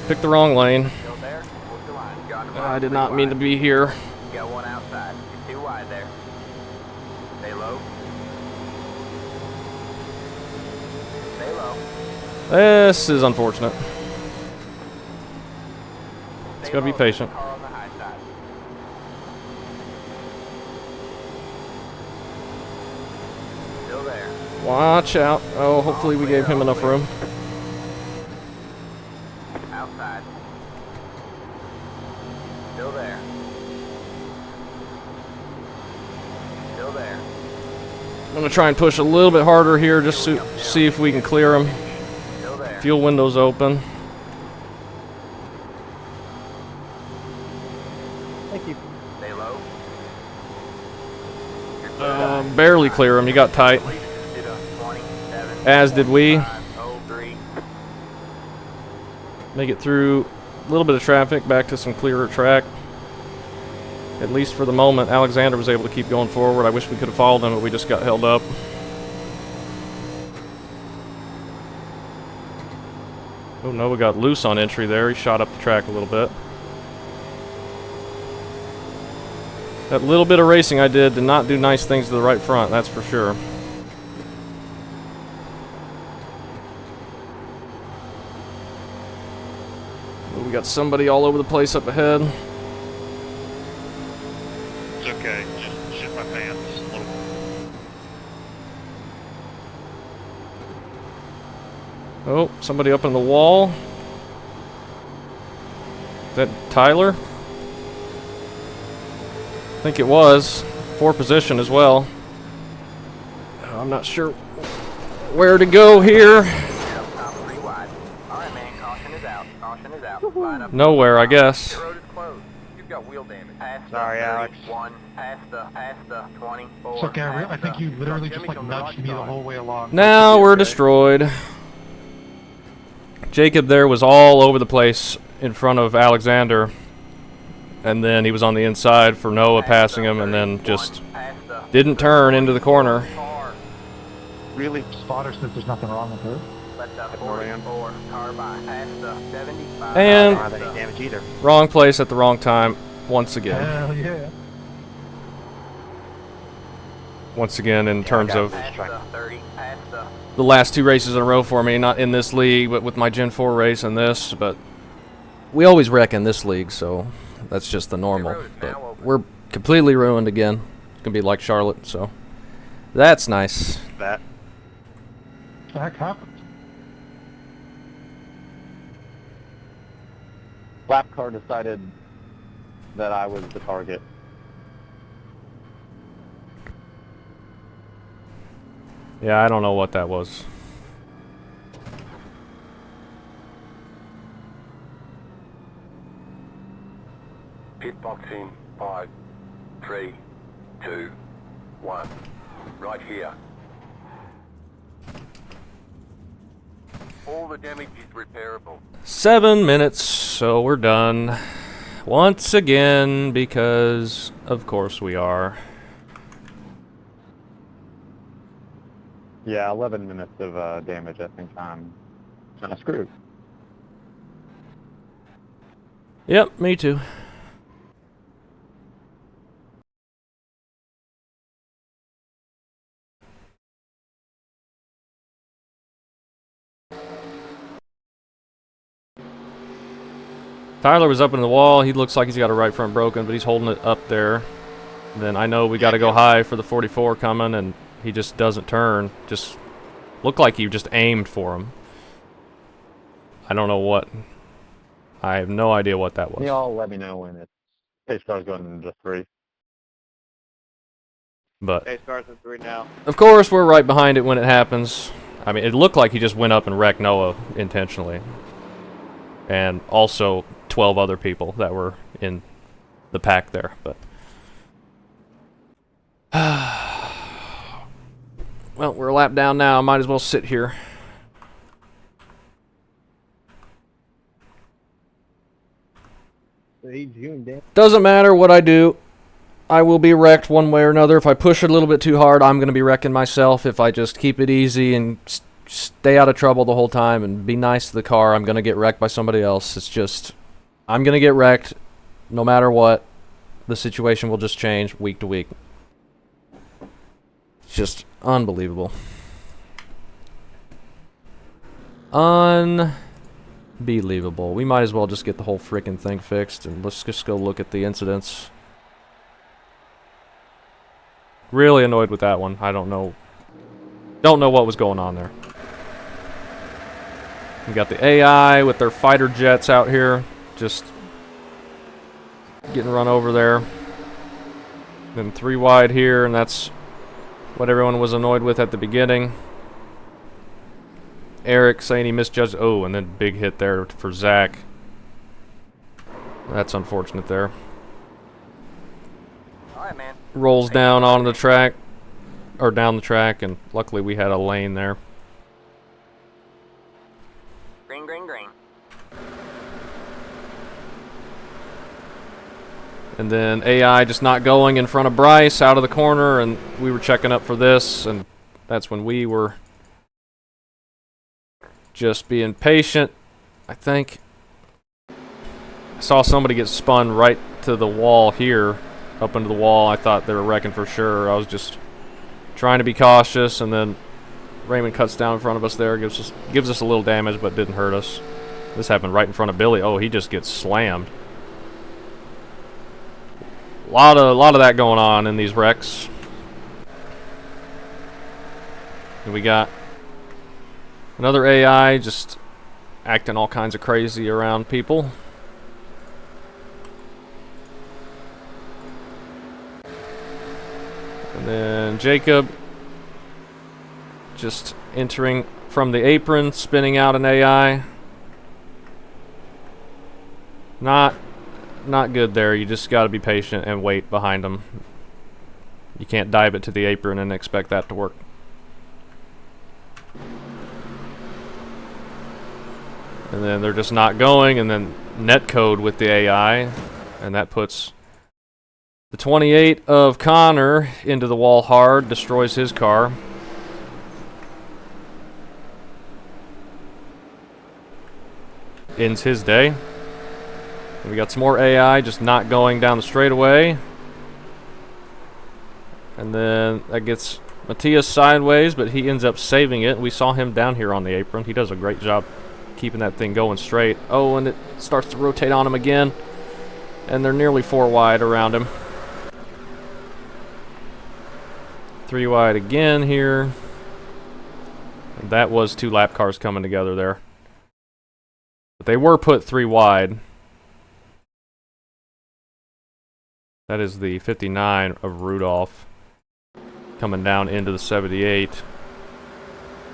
Picked the wrong lane. Still there? What's the line? Got him I did not mean to be here. Got one outside. You're too wide there. Stay low. Stay low. This is unfortunate. Just gotta be Stay low, there's a patient. car on the high side. Still there. Watch out. Oh, hopefully we gave him enough room. Outside. Still there. Still there. I'm gonna try and push a little bit harder here just to see if we can clear him. Still there. Fuel window's open. Thank you. Stay low. Barely clear him. He got tight. Did a 27. As did we. 503. Make it through a little bit of traffic back to some clearer track. At least for the moment, Alexander was able to keep going forward. I wish we could have followed him, but we just got held up. Oh no, we got loose on entry there. He shot up the track a little bit. That little bit of racing I did not do nice things to the right front, that's for sure. Oh, we got somebody all over the place up ahead. It's okay. Just shit my pants a little. Oh, somebody up on the wall. Is that Tyler? I think it was. 4 position as well. I'm not sure where to go here. Nowhere, I guess. Sorry, Alex. It's okay, I think you literally just like nudged me the whole way along. Now we're destroyed. Jacob there was all over the place in front of Alexander. And then he was on the inside for Noah passing him and then just didn't turn into the corner. Really? Spotter says there's nothing wrong with her. And I don't have any damage either. wrong place at the wrong time once again. Hell yeah. Once again in terms of the last 2 races in a row for me, not in this league, but with my Gen 4 race and this, but we always wreck in this league, so that's just the normal. But we're completely ruined again. It's gonna be like Charlotte, so that's nice. That. What the heck happened? Lap car decided that I was the target. Yeah, I don't know what that was. Pitboxing 5, 3, 2, 1. Right here. All the damage is repairable. 7 minutes, so we're done. Once again, because of course we are. Yeah, 11 minutes of damage. I think I'm kind of screwed. Yep, me too. Tyler was up in the wall. He looks like he's got a right front broken, but he's holding it up there. Then I know we got to go high for the 44 coming, and he just doesn't turn. Just looked like he just aimed for him. I don't know what. I have no idea what that was. Y'all let me know when it's pace car's going into 3. But Pace cars in 3 now. of course, we're right behind it when it happens. I mean, it looked like he just went up and wrecked Noah intentionally. And also 12 other people that were in the pack there, but well, we're a lap down now. Might as well sit here. Doesn't matter what I do. I will be wrecked one way or another. If I push it a little bit too hard, I'm going to be wrecking myself. If I just keep it easy and stay out of trouble the whole time and be nice to the car, I'm going to get wrecked by somebody else. It's just, I'm going to get wrecked no matter what. The situation will just change week to week. It's just unbelievable. Unbelievable. We might as well just get the whole frickin' thing fixed and let's just go look at the incidents. Really annoyed with that one. I don't know what was going on there. We got the AI with their fighter jets out here, just getting run over there. Then 3 wide here, and that's what everyone was annoyed with at the beginning. Eric saying he misjudged. Oh, and then big hit there for Zach. That's unfortunate there. Alright, man. Rolls down on the track, or down the track, and luckily we had a lane there. Green, green, green. And then AI just not going in front of Bryce out of the corner, and we were checking up for this, and that's when we were just being patient. I think I saw somebody get spun right to the wall here, up into the wall. I thought they were wrecking for sure. I was just trying to be cautious, and then Raymond cuts down in front of us there, gives us a little damage, but didn't hurt us. This happened right in front of Billy. Oh, he just gets slammed. A lot of that going on in these wrecks. And we got another AI just acting all kinds of crazy around people. And then Jacob just entering from the apron, spinning out an AI. Not good there. You just got to be patient and wait behind them. You can't dive it to the apron and expect that to work. And then they're just not going, and then netcode with the AI, and that puts the 28 of Connor into the wall hard, destroys his car. Ends his day. We got some more AI just not going down the straightaway. And then that gets Matthias sideways, but he ends up saving it. We saw him down here on the apron. He does a great job keeping that thing going straight. Oh, and it starts to rotate on him again. And they're nearly 4 wide around him. 3 wide again here. And that was 2 lap cars coming together there. But they were put 3 wide. That is the 59 of Rudolph coming down into the 78.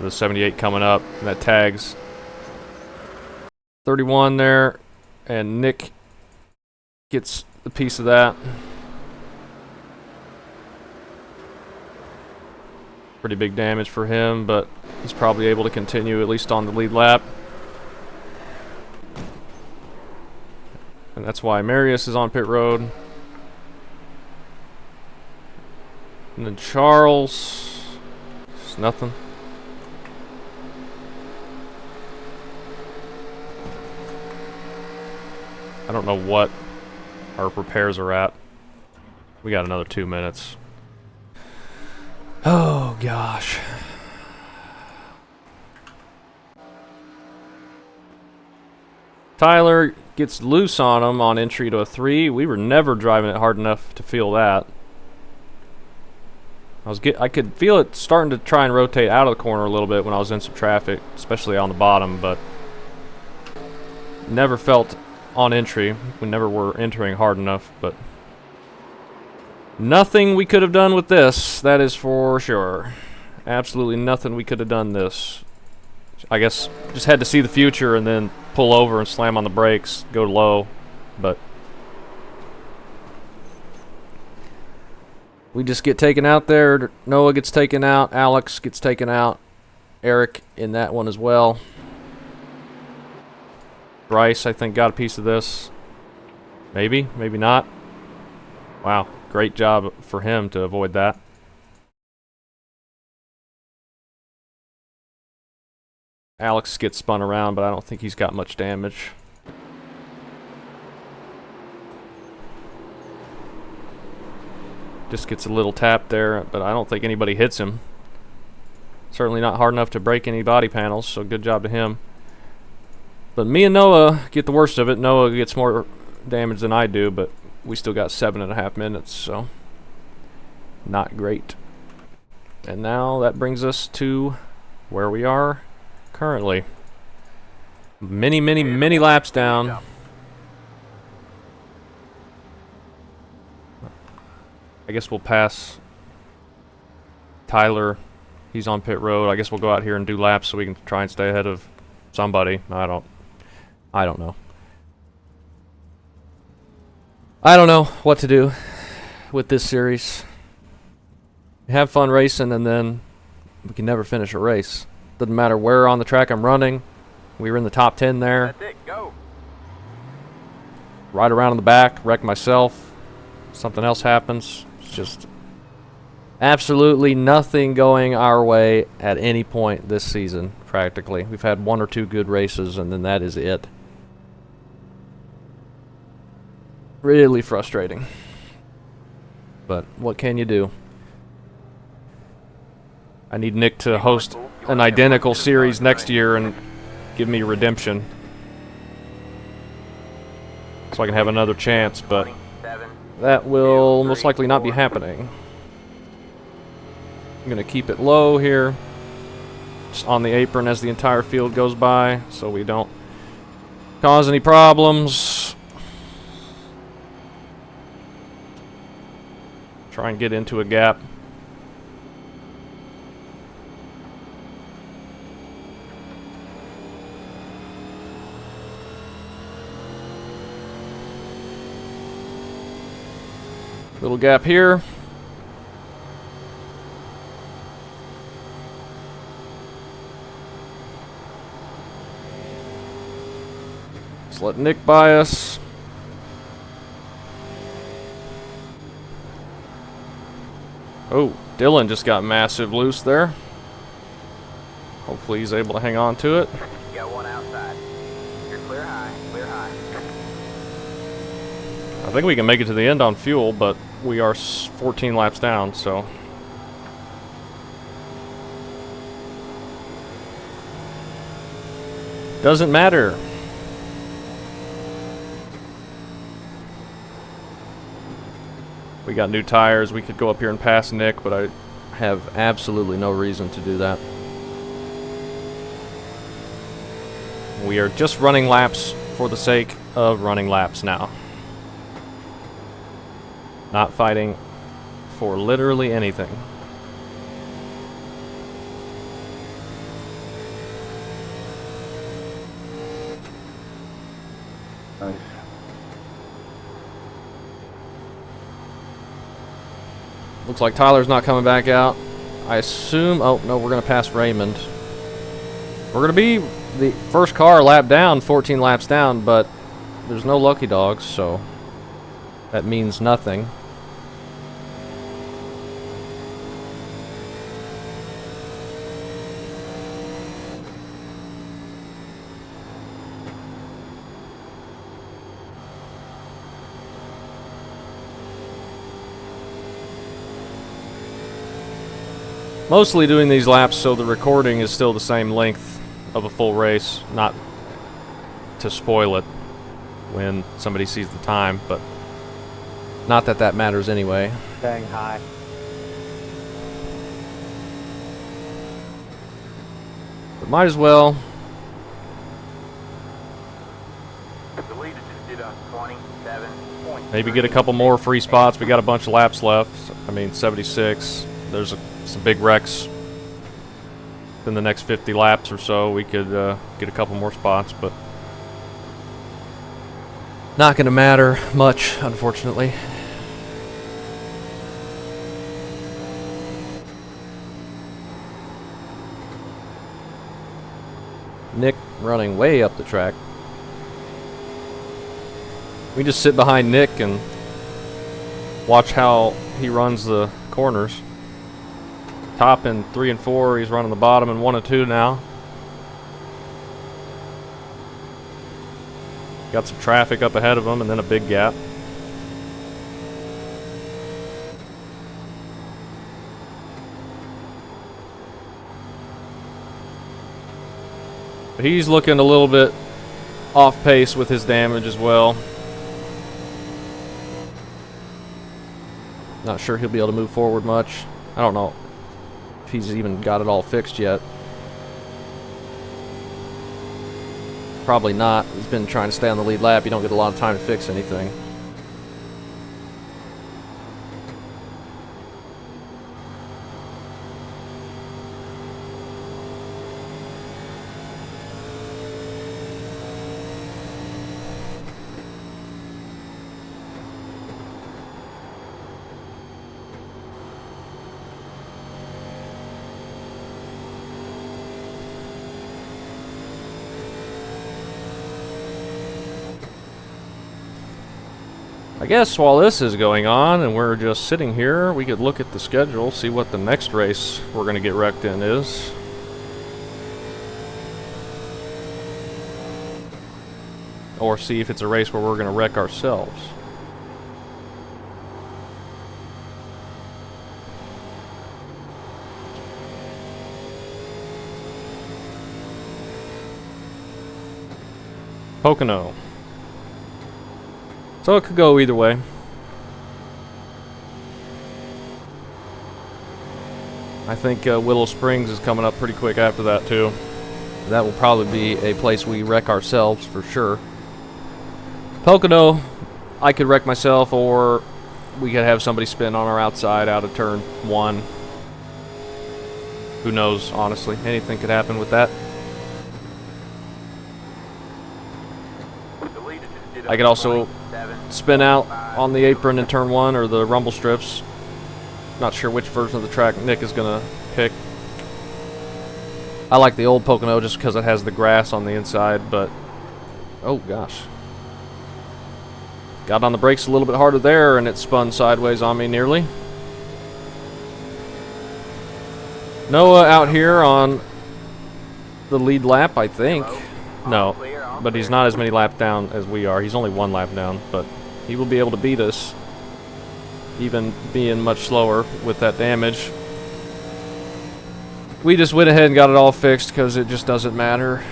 The 78 coming up, and that tags 31 there, and Nick gets the piece of that. Pretty big damage for him, but he's probably able to continue at least on the lead lap. And that's why Marius is on pit road. And then Charles, just nothing. I don't know what our repairs are at. We got another 2 minutes. Oh gosh. Tyler gets loose on him on entry to a 3. We were never driving it hard enough to feel that. I could feel it starting to try and rotate out of the corner a little bit when I was in some traffic, especially on the bottom, but never felt on entry. We never were entering hard enough, but nothing we could have done with this, that is for sure. Absolutely nothing we could have done this. I guess just had to see the future and then pull over and slam on the brakes, go low, but we just get taken out there. Noah gets taken out. Alex gets taken out. Eric in that one as well. Bryce, I think, got a piece of this. Maybe, maybe not. Wow, great job for him to avoid that. Alex gets spun around, but I don't think he's got much damage. Just gets a little tap there, but I don't think anybody hits him. Certainly not hard enough to break any body panels, so good job to him. But me and Noah get the worst of it. Noah gets more damage than I do, but we still got 7.5 minutes, so not great. And now that brings us to where we are currently. Many laps down. I guess we'll pass Tyler. He's on pit road. I guess we'll go out here and do laps so we can try and stay ahead of somebody. I don't know. I don't know what to do with this series. Have fun racing, and then we can never finish a race. Doesn't matter where on the track I'm running. We were in the top 10 there. That's it, go. Right around in the back, wrecked myself. something else happens. It's just absolutely nothing going our way at any point this season, practically. We've had 1 or 2 good races, and then that is it. Really frustrating. But what can you do? I need Nick to host an identical series next year and give me redemption, so I can have another chance, but that will most likely not be happening. I'm going to keep it low here, just on the apron as the entire field goes by, so we don't cause any problems. Try and get into a gap. Little gap here. Just let Nick by us. Oh, Dylan just got massive loose there. Hopefully he's able to hang on to it. You got one outside. You're clear high, clear high. I think we can make it to the end on fuel, but we are 14 laps down, so. Doesn't matter. We got new tires. We could go up here and pass Nick, but I have absolutely no reason to do that. We are just running laps for the sake of running laps now. Not fighting for literally anything. Nice. Looks like Tyler's not coming back out. I assume... Oh, no, we're going to pass Raymond. We're going to be the first car lap down, 14 laps down, but there's no lucky dogs, so that means nothing. Mostly doing these laps so the recording is still the same length of a full race, not to spoil it when somebody sees the time, but not that that matters anyway. Staying high. But might as well. The leader just did a 27.3. Maybe get a couple more free spots. We got a bunch of laps left. I mean, 76. There's some big wrecks in the next 50 laps or so. We could get a couple more spots, but not going to matter much, unfortunately. Nick running way up the track. We just sit behind Nick and watch how he runs the corners. Top in 3 and 4, he's running the bottom in 1 and 2 now. Got some traffic up ahead of him and then a big gap. But he's looking a little bit off pace with his damage as well. Not sure he'll be able to move forward much. I don't know if he's even got it all fixed yet. Probably not. He's been trying to stay on the lead lap. You don't get a lot of time to fix anything. I guess while this is going on and we're just sitting here, we could look at the schedule, see what the next race we're going to get wrecked in is. Or see if it's a race where we're going to wreck ourselves. Pocono. So it could go either way. I think Willow Springs is coming up pretty quick after that too. That will probably be a place we wreck ourselves for sure. Pocono, I could wreck myself, or we could have somebody spin on our outside out of turn 1. Who knows, honestly. Anything could happen with that. I could also spin out on the apron in turn 1 or the rumble strips. Not sure which version of the track Nick is going to pick. I like the old Pocono just because it has the grass on the inside, but... Oh, gosh. Got on the brakes a little bit harder there, and it spun sideways on me nearly. Noah out here on the lead lap, I think. No, but he's not as many laps down as we are. He's only 1 lap down, but he will be able to beat us, even being much slower with that damage. We just went ahead and got it all fixed because it just doesn't matter.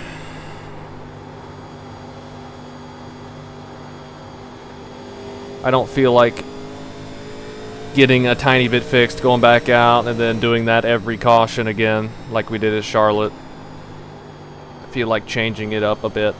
I don't feel like getting a tiny bit fixed, going back out, and then doing that every caution again like we did at Charlotte. I feel like changing it up a bit.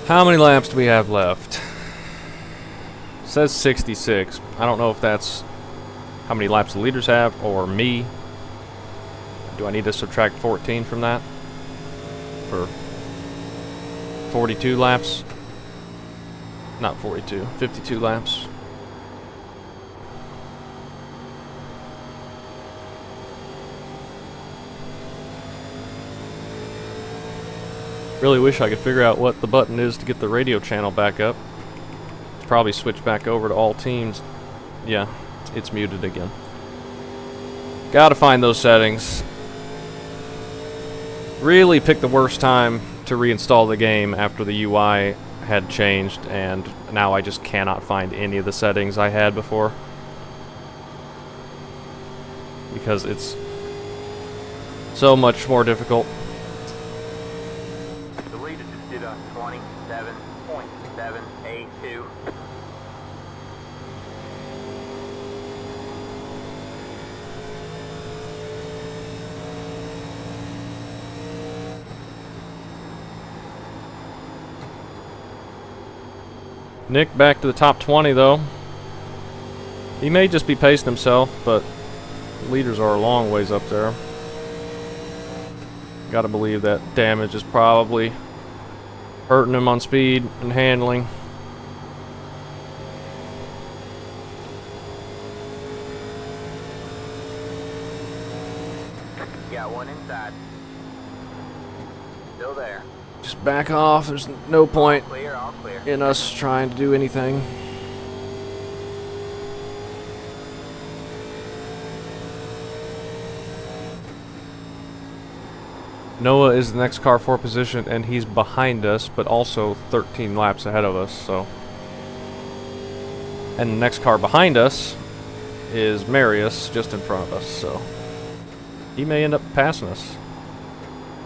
How many laps do we have left? It says 66. I don't know if that's how many laps the leaders have or me. Do I need to subtract 14 from that? For 42 laps? Not 42, 52 laps. Really wish I could figure out what the button is to get the radio channel back up. Probably switch back over to all teams. Yeah, it's muted again. Gotta find those settings. Really picked the worst time to reinstall the game after the UI had changed, and now I just cannot find any of the settings I had before. Because it's so much more difficult. The leader just did a 27.782. Nick back to the top 20 though. He may just be pacing himself, but leaders are a long ways up there. Gotta believe that damage is probably hurting him on speed and handling. Got one inside. Still there. Just back off. There's no point Clear, all clear. in us trying to do anything. Noah is the next car for position, and he's behind us, but also 13 laps ahead of us, so. And the next car behind us is Marius, just in front of us, so. He may end up passing us.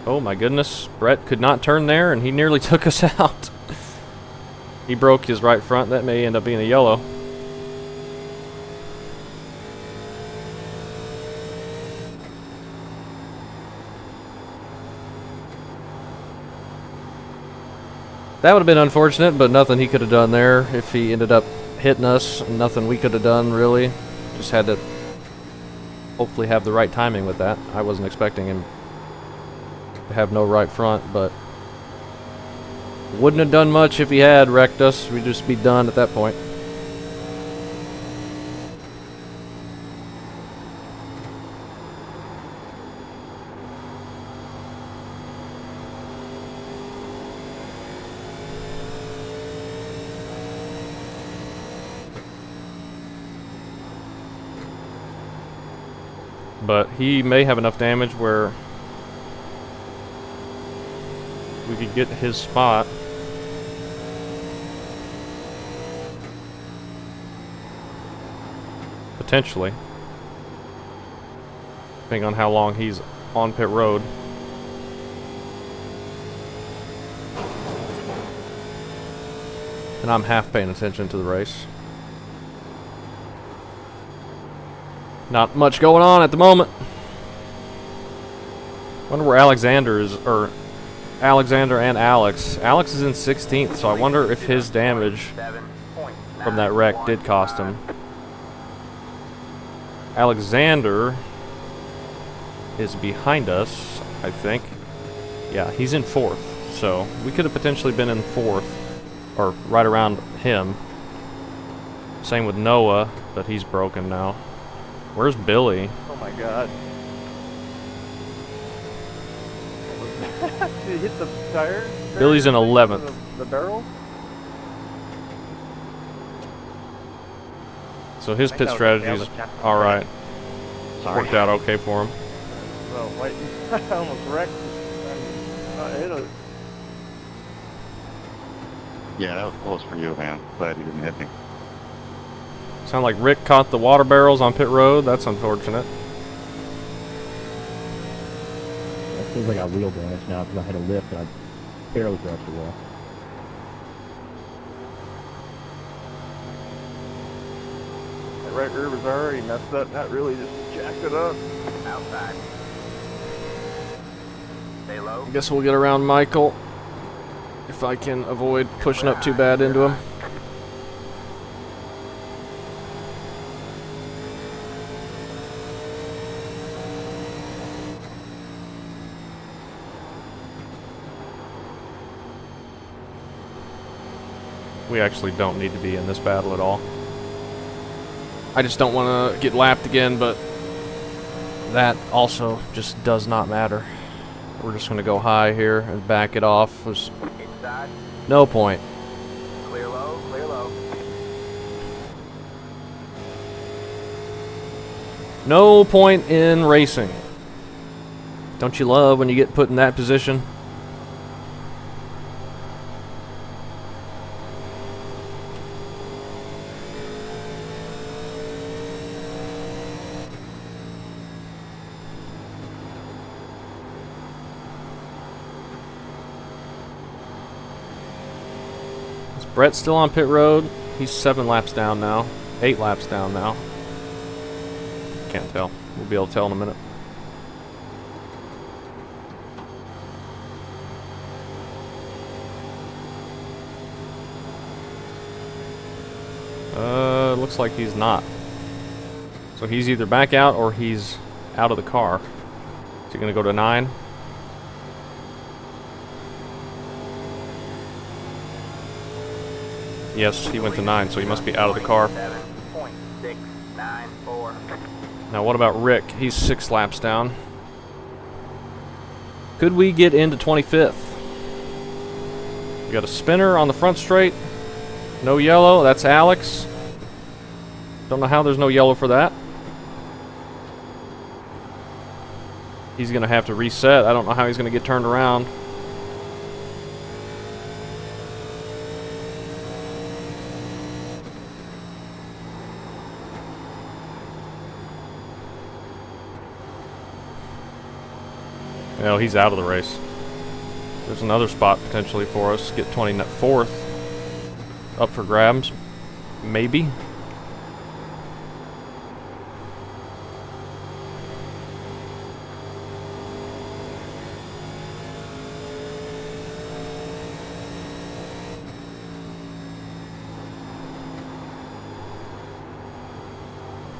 Oh my goodness, Brett could not turn there, and he nearly took us out. He broke his right front. That may end up being a yellow. That would have been unfortunate, but nothing he could have done there if he ended up hitting us. Nothing we could have done, really. Just had to hopefully have the right timing with that. I wasn't expecting him to have no right front, but wouldn't have done much if he had wrecked us. We'd just be done at that point. But he may have enough damage where we could get his spot. Potentially. Depending on how long he's on pit road. And I'm half paying attention to the race. Not much going on at the moment. Wonder where Alexander is, or Alexander and Alex. Alex is in 16th, so I wonder if his damage from that wreck did cost him. Alexander is behind us, I think. Yeah, he's in 4th, so we could have potentially been in 4th, or right around him. Same with Noah, but he's broken now. Where's Billy? Oh my god. Did he hit the tire? Billy's in 11th. The barrel? So his pit strategy's alright. Sorry. Worked out okay for him. Well, wait. I almost wrecked. I hit it. Yeah, that was close for you, man. Glad you didn't hit me. Sound like Rick caught the water barrels on pit road. That's unfortunate. That seems like I got wheel damage now because I had a lift and I barely brushed the wall. That right rear was already messed up. That really just jacked it up. Outside. Stay low. I guess we'll get around Michael if I can avoid pushing up too bad into him. We actually don't need to be in this battle at all. I just don't want to get lapped again, but that also just does not matter. We're just going to go high here and back it off. There's no point. Clear low, clear low. No point in racing. Don't you love when you get put in that position? Brett's still on pit road. He's 7 laps down now. 8 laps down now. Can't tell. We'll be able to tell in a minute. Looks like he's not. So he's either back out or he's out of the car. Is he gonna go to 9? Yes, he went to 9, so he must be out of the car. Now what about Rick? He's 6 laps down. Could we get into 25th? We got a spinner on the front straight. No yellow, that's Alex. Don't know how there's no yellow for that. He's gonna have to reset. I don't know how he's gonna get turned around. No, he's out of the race. There's another spot potentially for us. Get 24th. up for grabs. Maybe.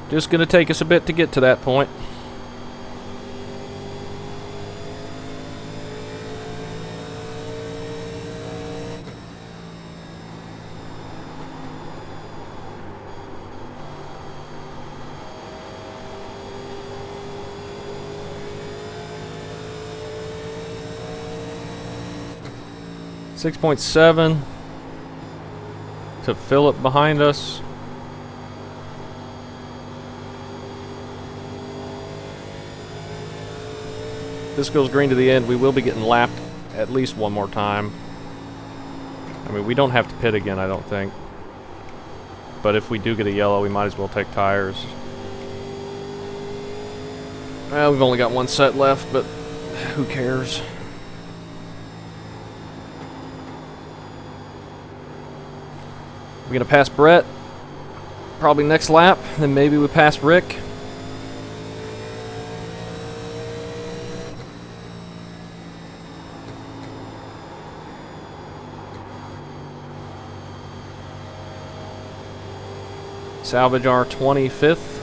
Just gonna take us a bit to get to that point. .7 to Phillip behind us. This goes green to the end, we will be getting lapped at least one more time. I mean, we don't have to pit again, I don't think. But if we do get a yellow, we might as well take tires. Well, we've only got one set left, but who cares? We're gonna pass Brett, probably next lap, then maybe we pass Rick. Salvage our 25th.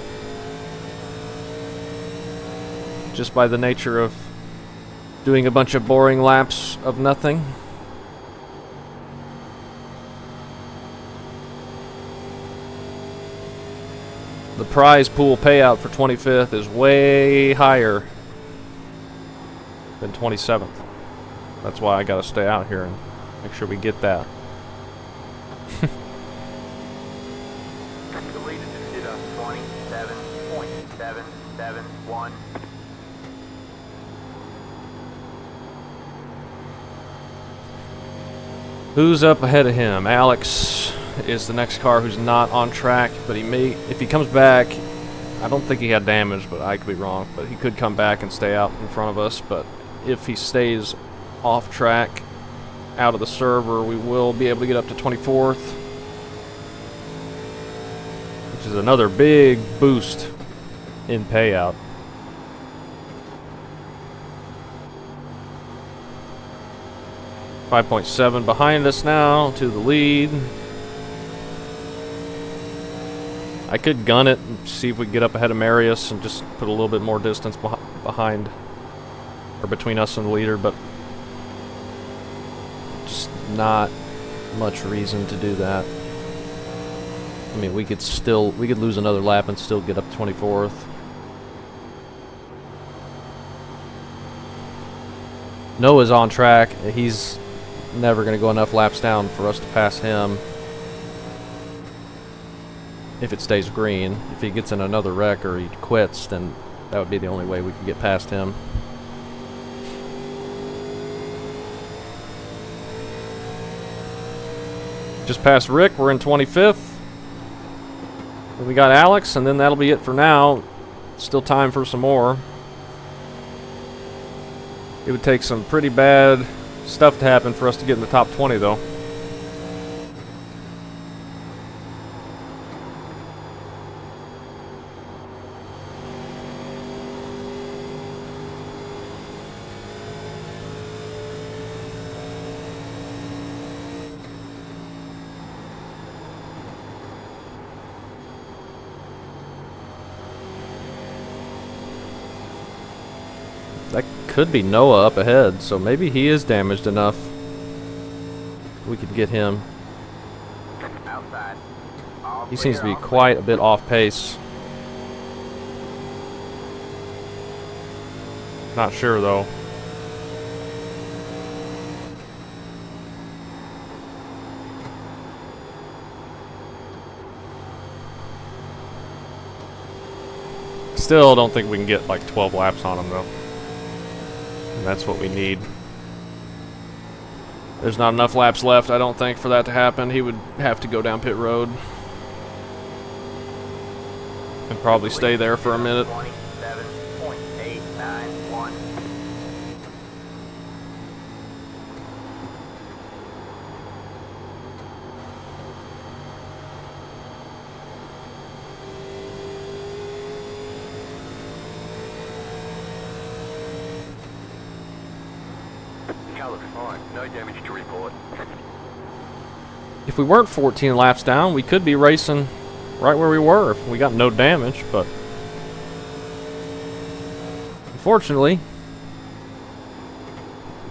Just by the nature of doing a bunch of boring laps of nothing. The prize pool payout for 25th is way higher than 27th. That's why I gotta stay out here and make sure we get that. The lead is did a 27.771. Who's up ahead of him? Alex is the next car who's not on track, but he may, if he comes back, I don't think he had damage, but I could be wrong, but he could come back and stay out in front of us. But if he stays off track, out of the server, we will be able to get up to 24th, which is another big boost in payout. .7 behind us now to the lead. I could gun it and see if we can get up ahead of Marius and just put a little bit more distance behind or between us and the leader, but just not much reason to do that. I mean, we could lose another lap and still get up 24th. Noah's on track. He's never going to go enough laps down for us to pass him. If it stays green. If he gets in another wreck or he quits, then that would be the only way we could get past him. Just past Rick, we're in 25th. Then we got Alex, and then that'll be it for now. Still time for some more. It would take some pretty bad stuff to happen for us to get in the top 20, though. That could be Noah up ahead, so maybe he is damaged enough. We could get him. Outside. He seems to be quite a bit off pace. Not sure though. Still don't think we can get like 12 laps on him though. And that's what we need. There's not enough laps left, I don't think, for that to happen. He would have to go down pit road. And probably stay there for a minute. 27.891. Car looks fine. No damage to report. If we weren't 14 laps down, we could be racing right where we were if we got no damage, but unfortunately,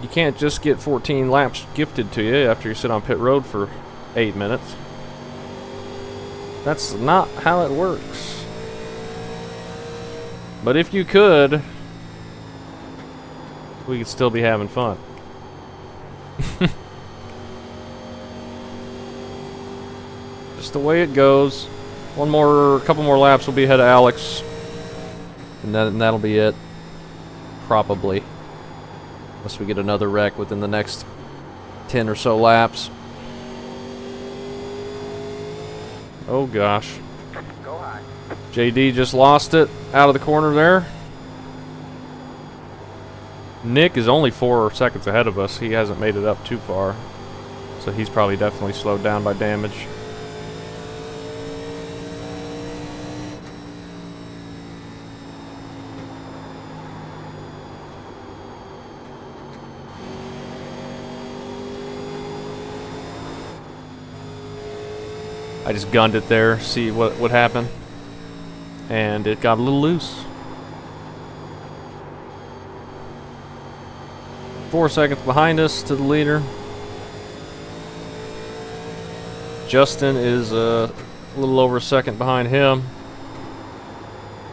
you can't just get 14 laps gifted to you after you sit on pit road for 8 minutes. That's not how it works. But if you could, we could still be having fun. Just the way it goes. A couple more laps, we'll be ahead of Alex, and that'll be it. Probably. Unless we get another wreck within the next 10 or so laps. Oh gosh. Go high. JD just lost it out of the corner there. Nick is only 4 seconds ahead of us. He hasn't made it up too far. So he's probably definitely slowed down by damage. I just gunned it there, see what would happen, and it got a little loose. 4 seconds behind us to the leader. Justin is a little over a second behind him.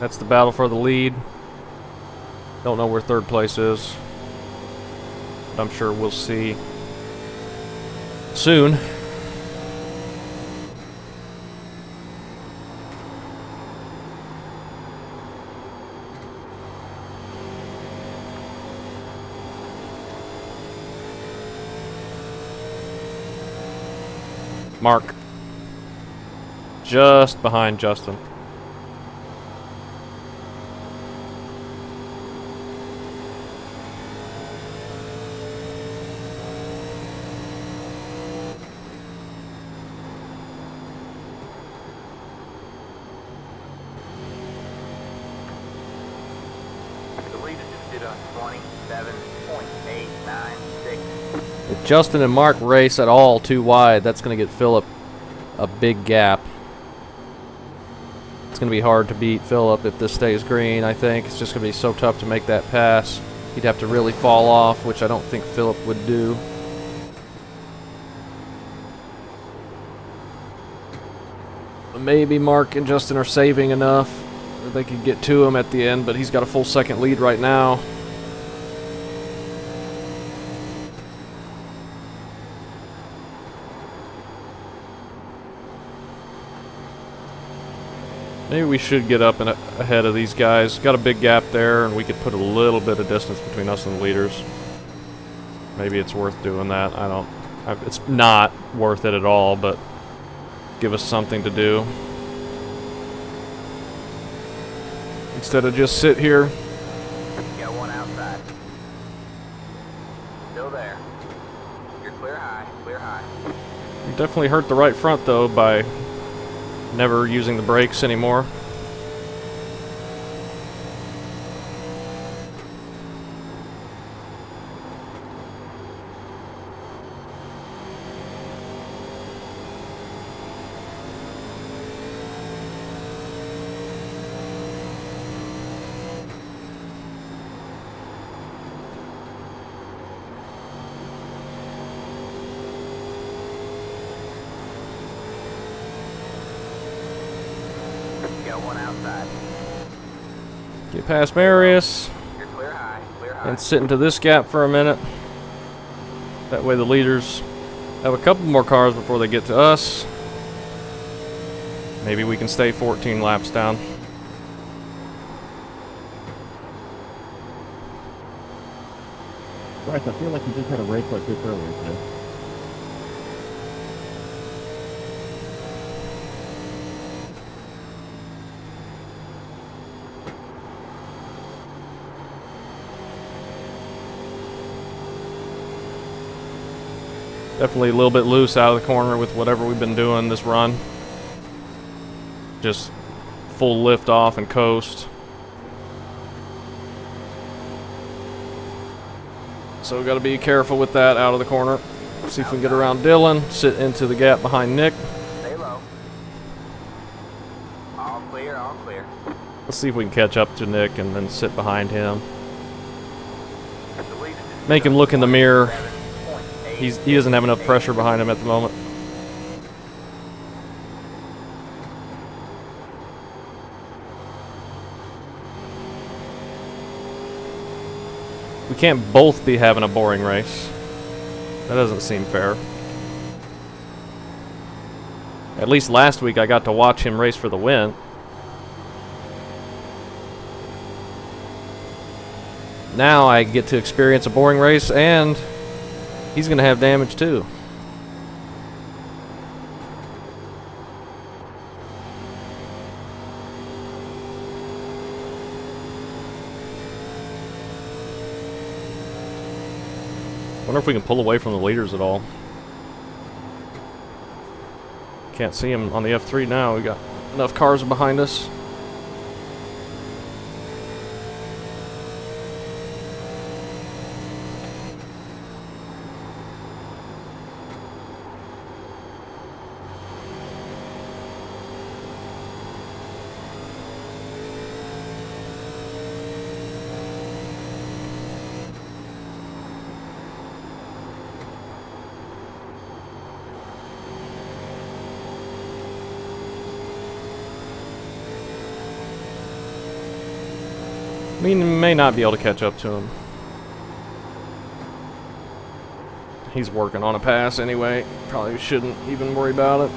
That's the battle for the lead. Don't know where third place is, but I'm sure we'll see soon. Mark, just behind Justin. The leader just did a 27.896. If Justin and Mark race at all too wide, that's going to get Phillip a big gap. It's going to be hard to beat Phillip if this stays green, I think. It's just going to be so tough to make that pass. He'd have to really fall off, which I don't think Phillip would do. Maybe Mark and Justin are saving enough that they could get to him at the end, but he's got a full second lead right now. Maybe we should get up and ahead of these guys. Got a big gap there, and we could put a little bit of distance between us and the leaders. Maybe it's worth doing that. It's not worth it at all, but give us something to do. Instead of just sit here. Got one outside. Still there. You're clear high, clear high. You definitely hurt the right front, though, by never using the brakes anymore. Got one outside. Get past Marius You're clear high, and sit into this gap for a minute. That way the leaders have a couple more cars before they get to us. Maybe we can stay 14 laps down. Bryce, I feel like you just had a race like this earlier today. Definitely a little bit loose out of the corner with whatever we've been doing this run. Just full lift off and coast. So we got to be careful with that out of the corner. See if we can get around Dylan, sit into the gap behind Nick. Stay low. All clear, all clear. Let's see if we can catch up to Nick and then sit behind him. Make him look in the mirror. He doesn't have enough pressure behind him at the moment. We can't both be having a boring race. That doesn't seem fair. At least last week I got to watch him race for the win. Now I get to experience a boring race, and he's going to have damage too. Wonder if we can pull away from the leaders at all. Can't see him on the F3 now. We got enough cars behind us. We may not be able to catch up to him. He's working on a pass anyway. Probably shouldn't even worry about it.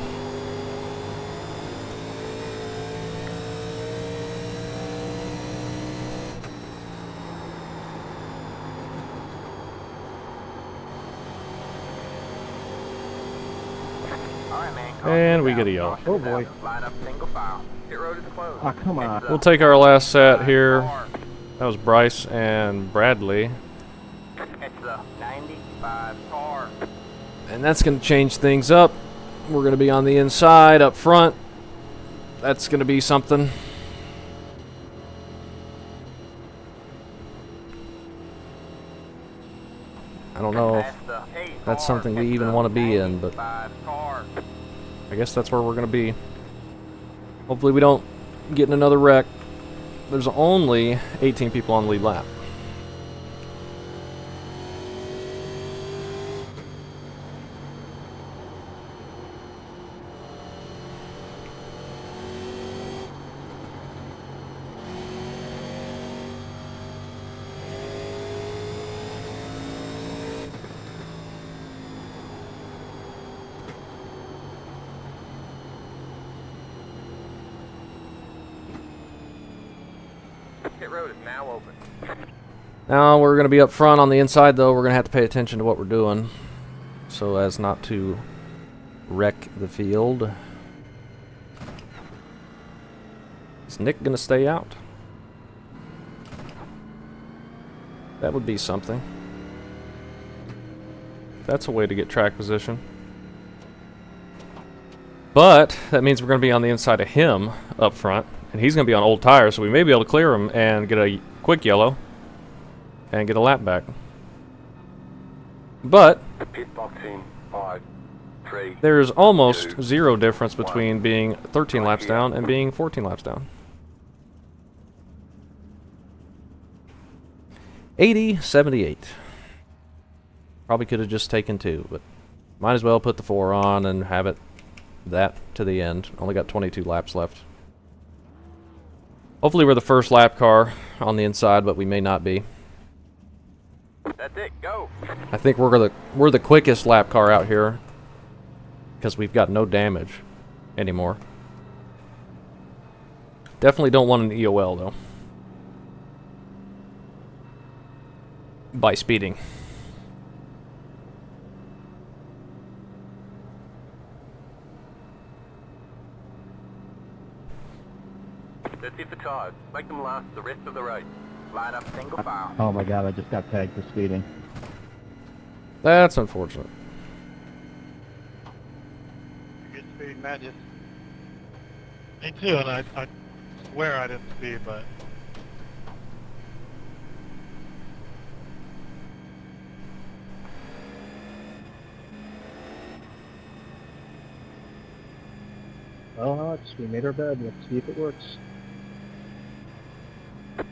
And we get a yellow. Oh boy. Line up single file. Pit road is closed. Oh, come on. We'll take our last set here. That was Bryce and Bradley. It's the 95 car. And that's going to change things up. We're going to be on the inside up front. That's going to be something. I don't know if that's something we even want to be in, but I guess that's where we're going to be. Hopefully we don't get in another wreck. There's only 18 people on the lead lap. Pit road is now open. Now we're going to be up front on the inside, though. We're going to have to pay attention to what we're doing so as not to wreck the field. Is Nick going to stay out? That would be something. That's a way to get track position. But that means we're going to be on the inside of him up front. And he's going to be on old tires, so we may be able to clear him and get a quick yellow and get a lap back. But there's almost zero difference between being 13 laps down and being 14 laps down. 80-78. Probably could have just taken 2, but might as well put the 4 on and have it that to the end. Only got 22 laps left. Hopefully we're the first lap car on the inside, but we may not be. That's it, go. I think we're the quickest lap car out here because we've got no damage anymore. Definitely don't want an EOL though. By speeding. That's it for tires. Make them last the rest of the race. Line up single file. Oh my god, I just got tagged for speeding. That's unfortunate. Good speed, Magic. Me too, and I swear I didn't speed, but... Well, Alex, we made our bed. Let's see if it works.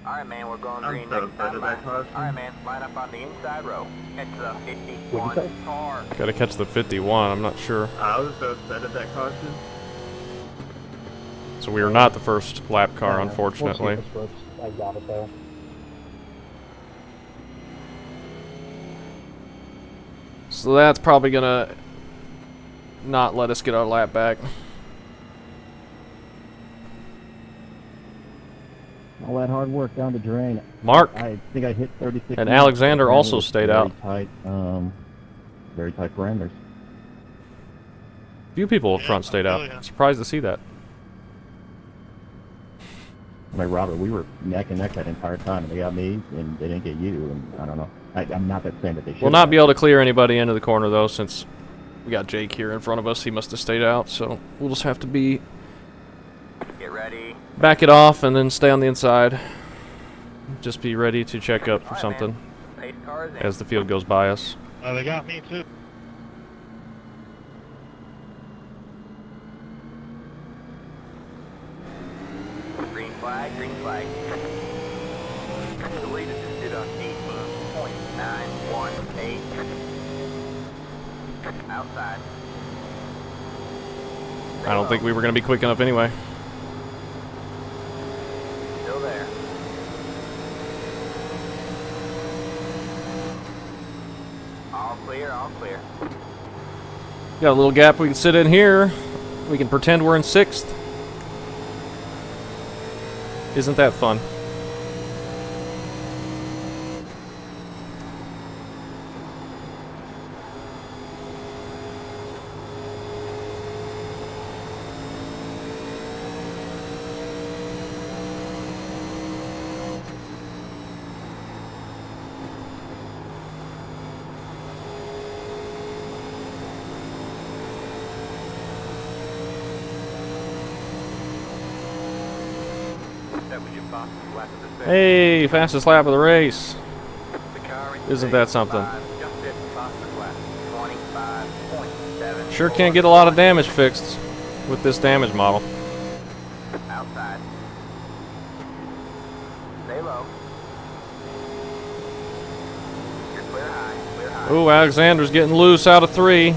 Alright, man, we're going I'm green so next upset time. at that caution. Alright, man, line up on the inside row. Catch the What'd you 51 say? car. Gotta catch the 51, I'm not sure. I was so upset at that caution. So we are not the first lap car, Yeah, unfortunately. We'll see if this works. I got it though. So that's probably gonna not let us get our lap back. All that hard work down the drain. Mark I think I hit 36. and minutes. Alexander Apparently also it's stayed out. Very tight parameters. Few people up front stayed out. yeah. Surprised to see that. I mean, Robert, we were neck and neck that entire time, and they got me, and they didn't get you, and I don't know. I'm not that saying that they should. We'll not be able to clear anybody into the corner though, since we got Jake here in front of us. He must have stayed out, so we'll just have to be Get ready. back it off and then stay on the inside. Just be ready to check up for Alright, something man. Pace cars in. as the field goes by us. They got me too. Green flag, green flag. The lead is just did on 18.918. Outside. I don't think we were going to be quick enough anyway. Still there. All clear, all clear. Got a little gap we can sit in here. We can pretend we're in 6th. Isn't that fun? That was your fastest lap of the session. Hey, fastest lap of the race. The car in Isn't that sixth, something? just did fastest lap. 25.7. Sure can't get a lot of damage fixed with this damage model. Outside. Stay low. You're clear high, clear high. Ooh, Alexander's getting loose out of 3.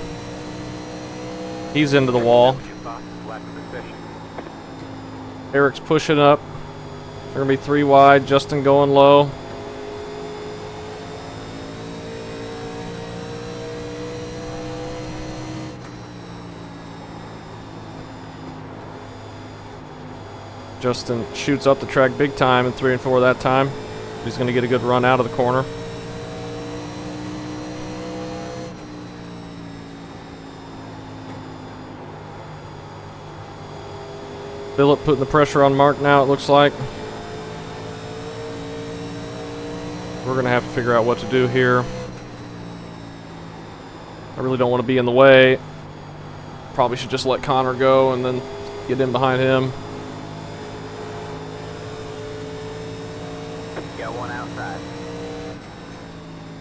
He's into the wall. That was your fastest lap of the session. Eric's pushing up. They're gonna be 3 wide. Justin going low. Justin shoots up the track big time in 3 and 4 that time. He's gonna get a good run out of the corner. Phillip putting the pressure on Mark now, it looks like. We're going to have to figure out what to do here. I really don't want to be in the way. Probably should just let Connor go and then get in behind him. Got one outside.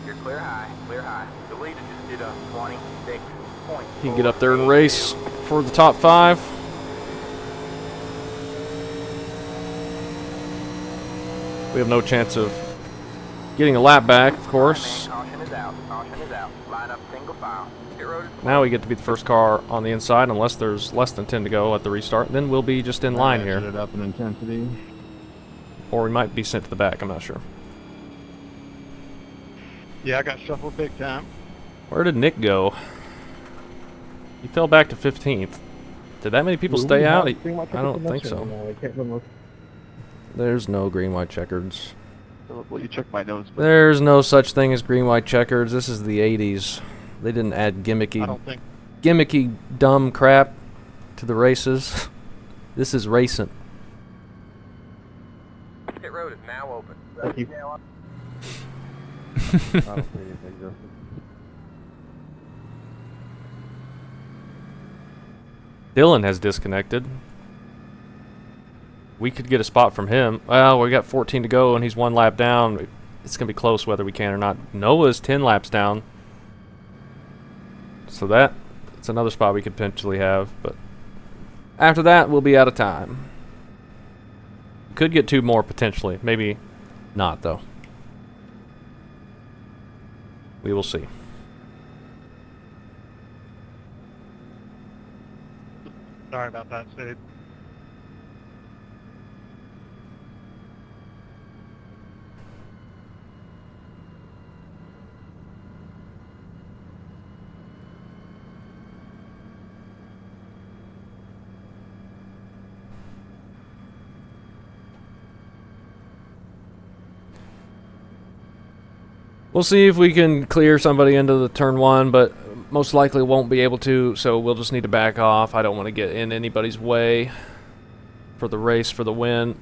You're clear high, clear high. The leader just did a 26 point. He can get up there and race for the top 5. We have no chance of getting a lap back, of course. Caution is out, caution is out. Line up single file. Pit road is Now we get to be the first car on the inside unless there's less than 10 to go at the restart. Then we'll be just in line here. It up in intensity. Or we might be sent to the back, I'm not sure. Yeah, I got shuffled big time. Where did Nick go? He fell back to 15th. Did that many people stay out? I don't think so. I can't remember. There's no green, white checkers. Will you check my nose? There's no such thing as green, white checkers. This is the 80s. They didn't add I gimmicky, don't think. dumb crap to the races. This is racing. Pit road is now open. Thank you. Dylan has disconnected. We could get a spot from him. Well, we got 14 to go, and he's 1 lap down. It's going to be close whether we can or not. Noah's 10 laps down. So that's another spot we could potentially have, but After that, we'll be out of time. Could get 2 more potentially. Maybe not, though. We will see. Sorry about that, Sid. We'll see if we can clear somebody into the turn 1, but most likely won't be able to, so we'll just need to back off. I don't want to get in anybody's way for the race for the win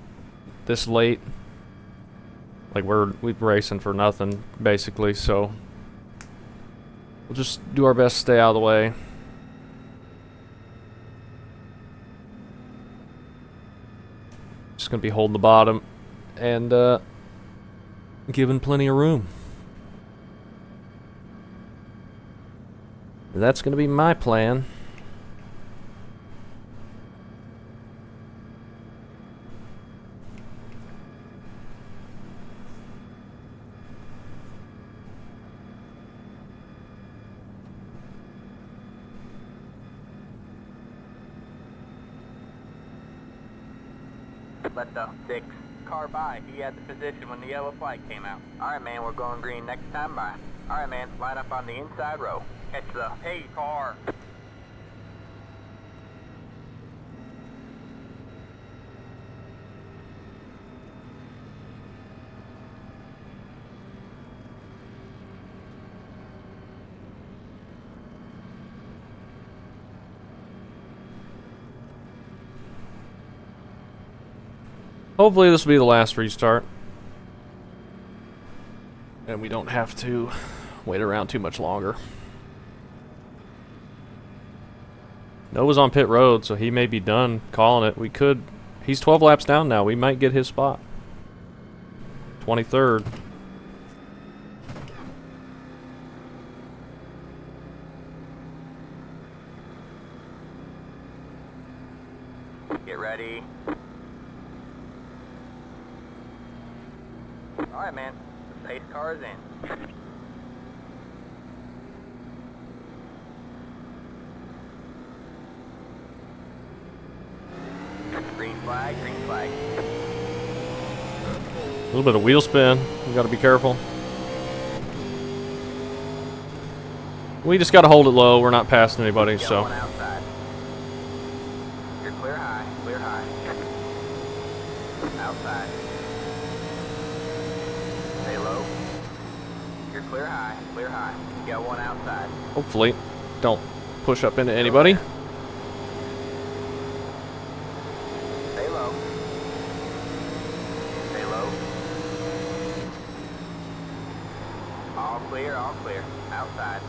this late. Like we're racing for nothing basically, so we'll just do our best to stay out of the way. Just gonna be holding the bottom and giving plenty of room. That's going to be my plan. Let the 6 car by. He had the position when the yellow flag came out. Alright, man, we're going green next time by. Alright, man, line up on the inside row. Catch the hey car. Hopefully this will be the last restart. And we don't have to wait around too much longer. Noah's on pit road, so he may be done calling it. We could... He's 12 laps down now. We might get his spot. 23rd. Get ready. Alright, man. The pace car is in. Green flag, green flag. A little bit of wheel spin. We got to be careful. We just got to hold it low. We're not passing anybody, so. Outside. You're clear high, clear high. Outside. Stay low. You're clear high, clear high. You got one outside. Hopefully, don't push up into anybody. Stay low. Stay low. All clear, all clear. Outside.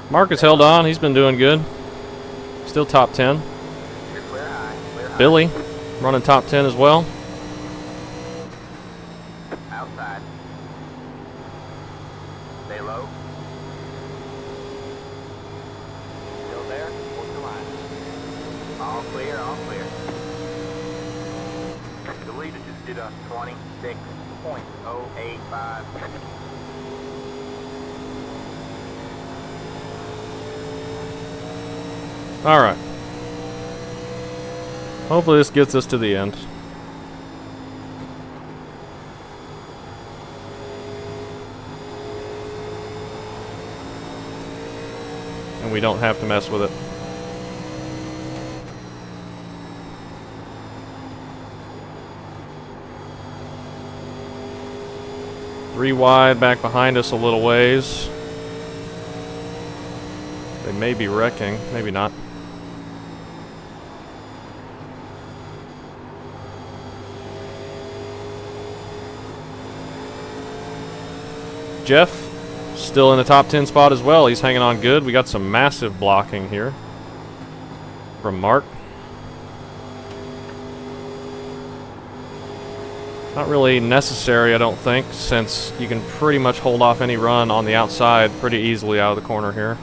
Marcus held on. He's been doing good. Still top 10. You're clear high, clear high. Billy running top 10 as well. Outside. Stay low. Still there? Hold the line. All clear, all clear. The leader just did a 26.085. Alright. Hopefully this gets us to the end. And we don't have to mess with it. Three wide back behind us a little ways. They may be wrecking, maybe not. Jeff, still in the top 10 spot as well. He's hanging on good. We got some massive blocking here from Mark. Not really necessary, I don't think, since you can pretty much hold off any run on the outside pretty easily out of the corner here.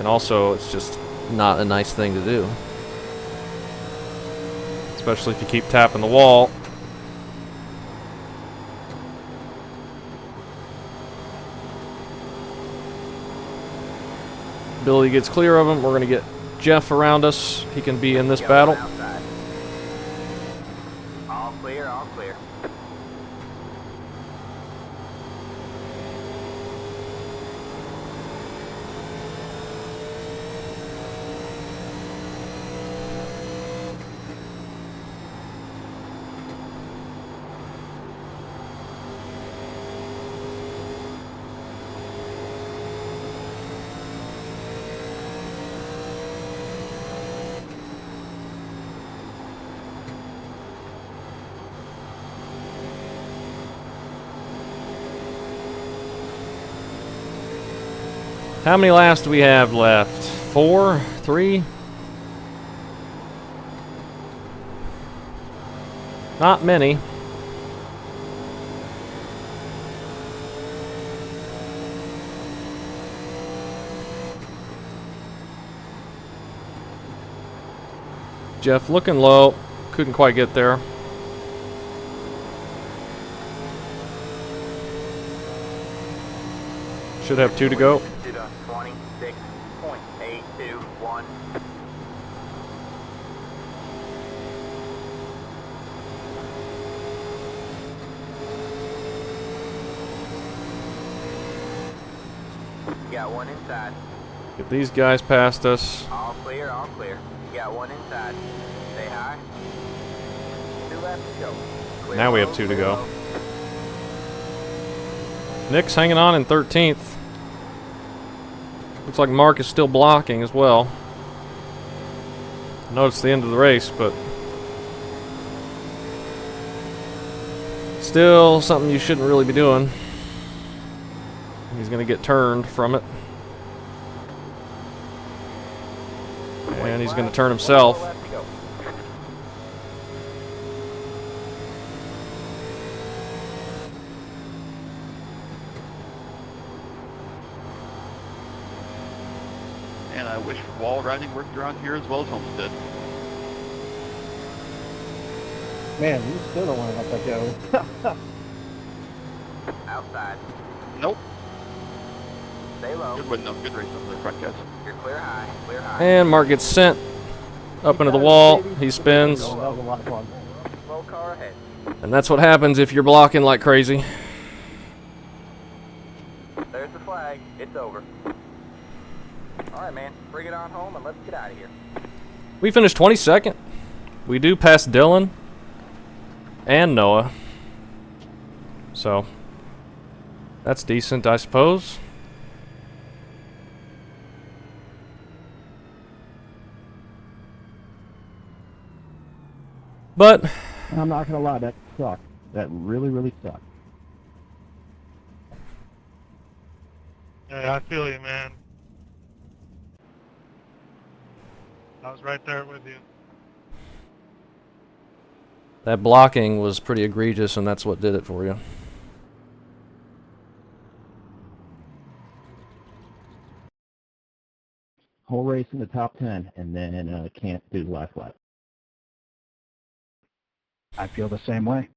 And also, it's just not a nice thing to do. Especially if you keep tapping the wall. Billy gets clear of him. We're going to get Jeff around us. He can be in this battle. All clear, all clear. How many laps do we have left? 4? 3? Not many. Jeff looking low. Couldn't quite get there. Should have 2 to go. 26.821. Got one inside. Get these guys past us. All clear, all clear. Got one inside. Stay high. 2 left to go. Clear Now we have low, 2 to clear go. low. Nick's hanging on in 13th. Looks like Mark is still blocking as well. I know it's the end of the race, but still something you shouldn't really be doing. He's going to get turned from it. And he's going to turn himself. Left to go. And I wish wall riding worked around here as well as Homestead. Man, you still don't want to let that go. Outside. Nope. Stay low. Good win, no, good race up there, front guys. You're clear high. Clear high. And Mark gets sent up into the wall. He spins. That was a lot of fun. Slow car ahead. And that's what happens if you're blocking like crazy. There's the flag. It's over. Alright, man. Bring it on home and let's get out of here. We finished 22nd. We do pass Dylan and Noah. So, that's decent, I suppose. But I'm not gonna lie, that sucked. That really, really sucked. Yeah, I feel you, man. I was right there with you. that blocking was pretty egregious, and that's what did it for you. Whole race in the top 10, and then can't do the last lap. I feel the same way.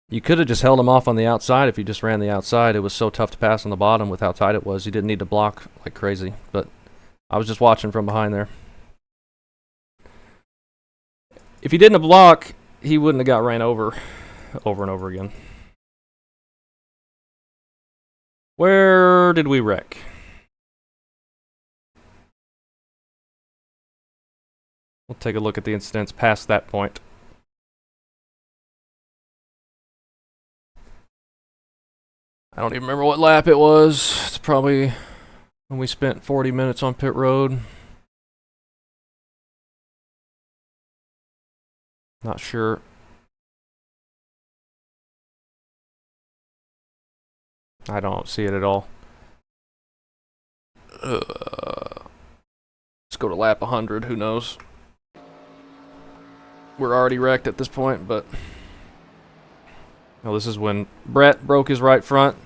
You could have just held him off on the outside if you just ran the outside. It was so tough to pass on the bottom with how tight it was. You didn't need to block like crazy, but I was just watching from behind there. If he didn't block, he wouldn't have got ran over and over again. Where did we wreck? We'll take a look at the incidents past that point. I don't even remember what lap it was. It's probably when we spent 40 minutes on pit road. Not sure. I don't see it at all. Let's go to lap 100, who knows? We're already wrecked at this point, but... Well, this is when Brett broke his right front.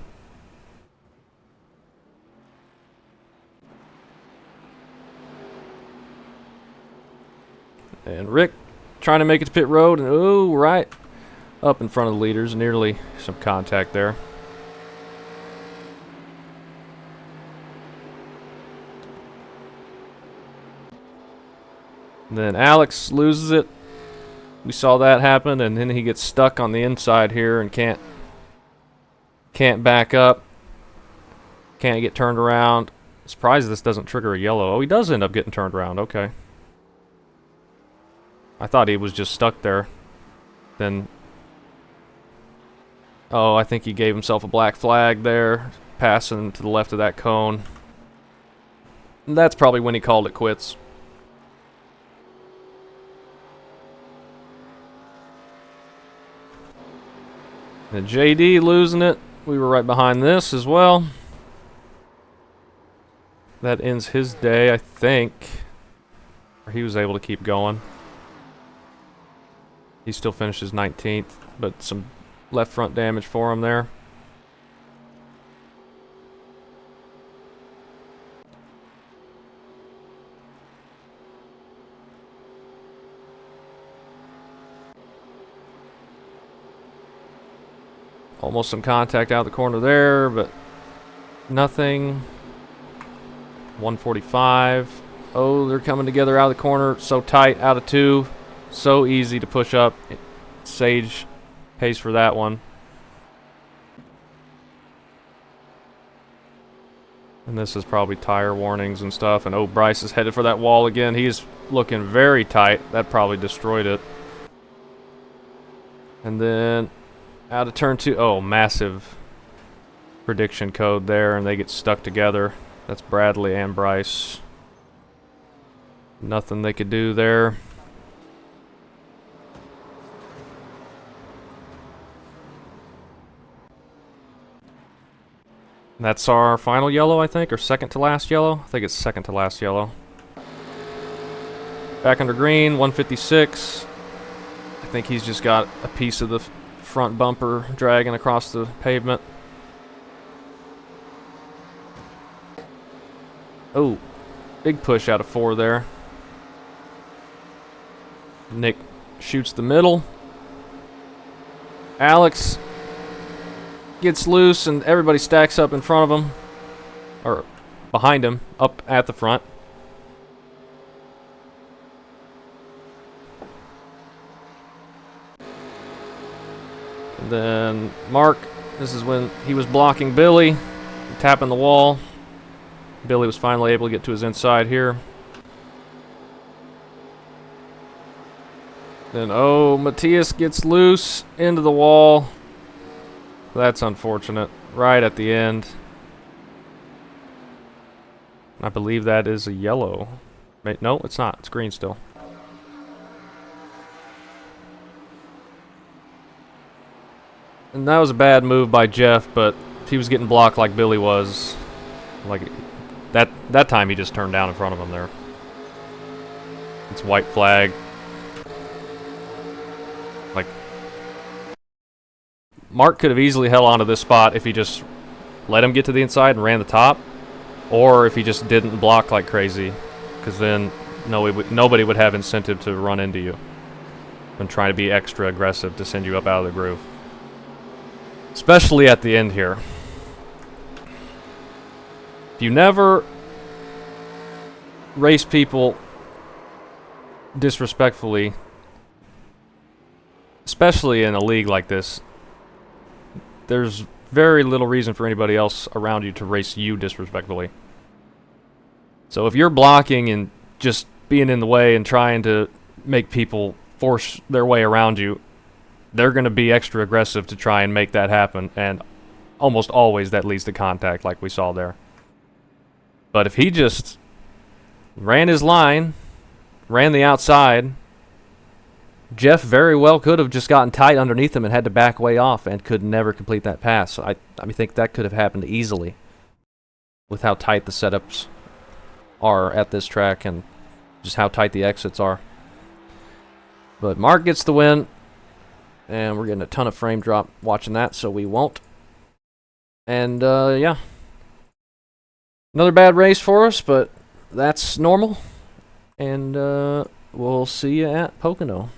And Rick trying to make it to pit road, and oh, right up in front of the leaders, nearly some contact there. And then Alex loses it. We saw that happen, and then he gets stuck on the inside here and can't back up. Can't get turned around. Surprised this doesn't trigger a yellow. Oh, he does end up getting turned around. Okay. I thought he was just stuck there. Then... oh, I think he gave himself a black flag there, passing to the left of that cone. And that's probably when he called it quits. And JD losing it. We were right behind this as well. That ends his day, I think. Or he was able to keep going. He still finishes 19th, but some left front damage for him there. Almost some contact out the corner there, but nothing. 145. Oh, they're coming together out of the corner. So tight, out of 2. So easy to push up. Sage pays for that one. And this is probably tire warnings and stuff. And oh, Bryce is headed for that wall again. He's looking very tight. That probably destroyed it. And then out of turn 2. Oh, massive prediction code there. And they get stuck together. That's Bradley and Bryce. Nothing they could do there. That's our final yellow, I think, or second to last yellow. I think it's second to last yellow. Back under green, 156. I think he's just got a piece of the front bumper dragging across the pavement. Oh, big push out of 4 there. Nick shoots the middle. Alex gets loose and everybody stacks up in front of him. Or behind him, up at the front. And then Mark, this is when he was blocking Billy, tapping the wall. Billy was finally able to get to his inside here. Then, oh, Matthias gets loose into the wall. That's unfortunate. Right at the end. I believe that is a yellow. No, it's not. It's green still. And that was a bad move by Jeff, but if he was getting blocked like Billy was, like that time he just turned down in front of him there. It's white flag. Like, Mark could have easily held onto this spot if he just let him get to the inside and ran the top, or if he just didn't block like crazy, because then nobody would have incentive to run into you and try to be extra aggressive to send you up out of the groove. Especially at the end here. If you never race people disrespectfully, especially in a league like this, there's very little reason for anybody else around you to race you disrespectfully. So if you're blocking and just being in the way and trying to make people force their way around you, they're going to be extra aggressive to try and make that happen, and almost always that leads to contact like we saw there. But if he just ran his line, ran the outside, Jeff very well could have just gotten tight underneath him and had to back way off and could never complete that pass. So I think that could have happened easily with how tight the setups are at this track and just how tight the exits are. But Mark gets the win, and we're getting a ton of frame drop watching that, so we won't. And, yeah. Another bad race for us, but that's normal. And, we'll see you at Pocono.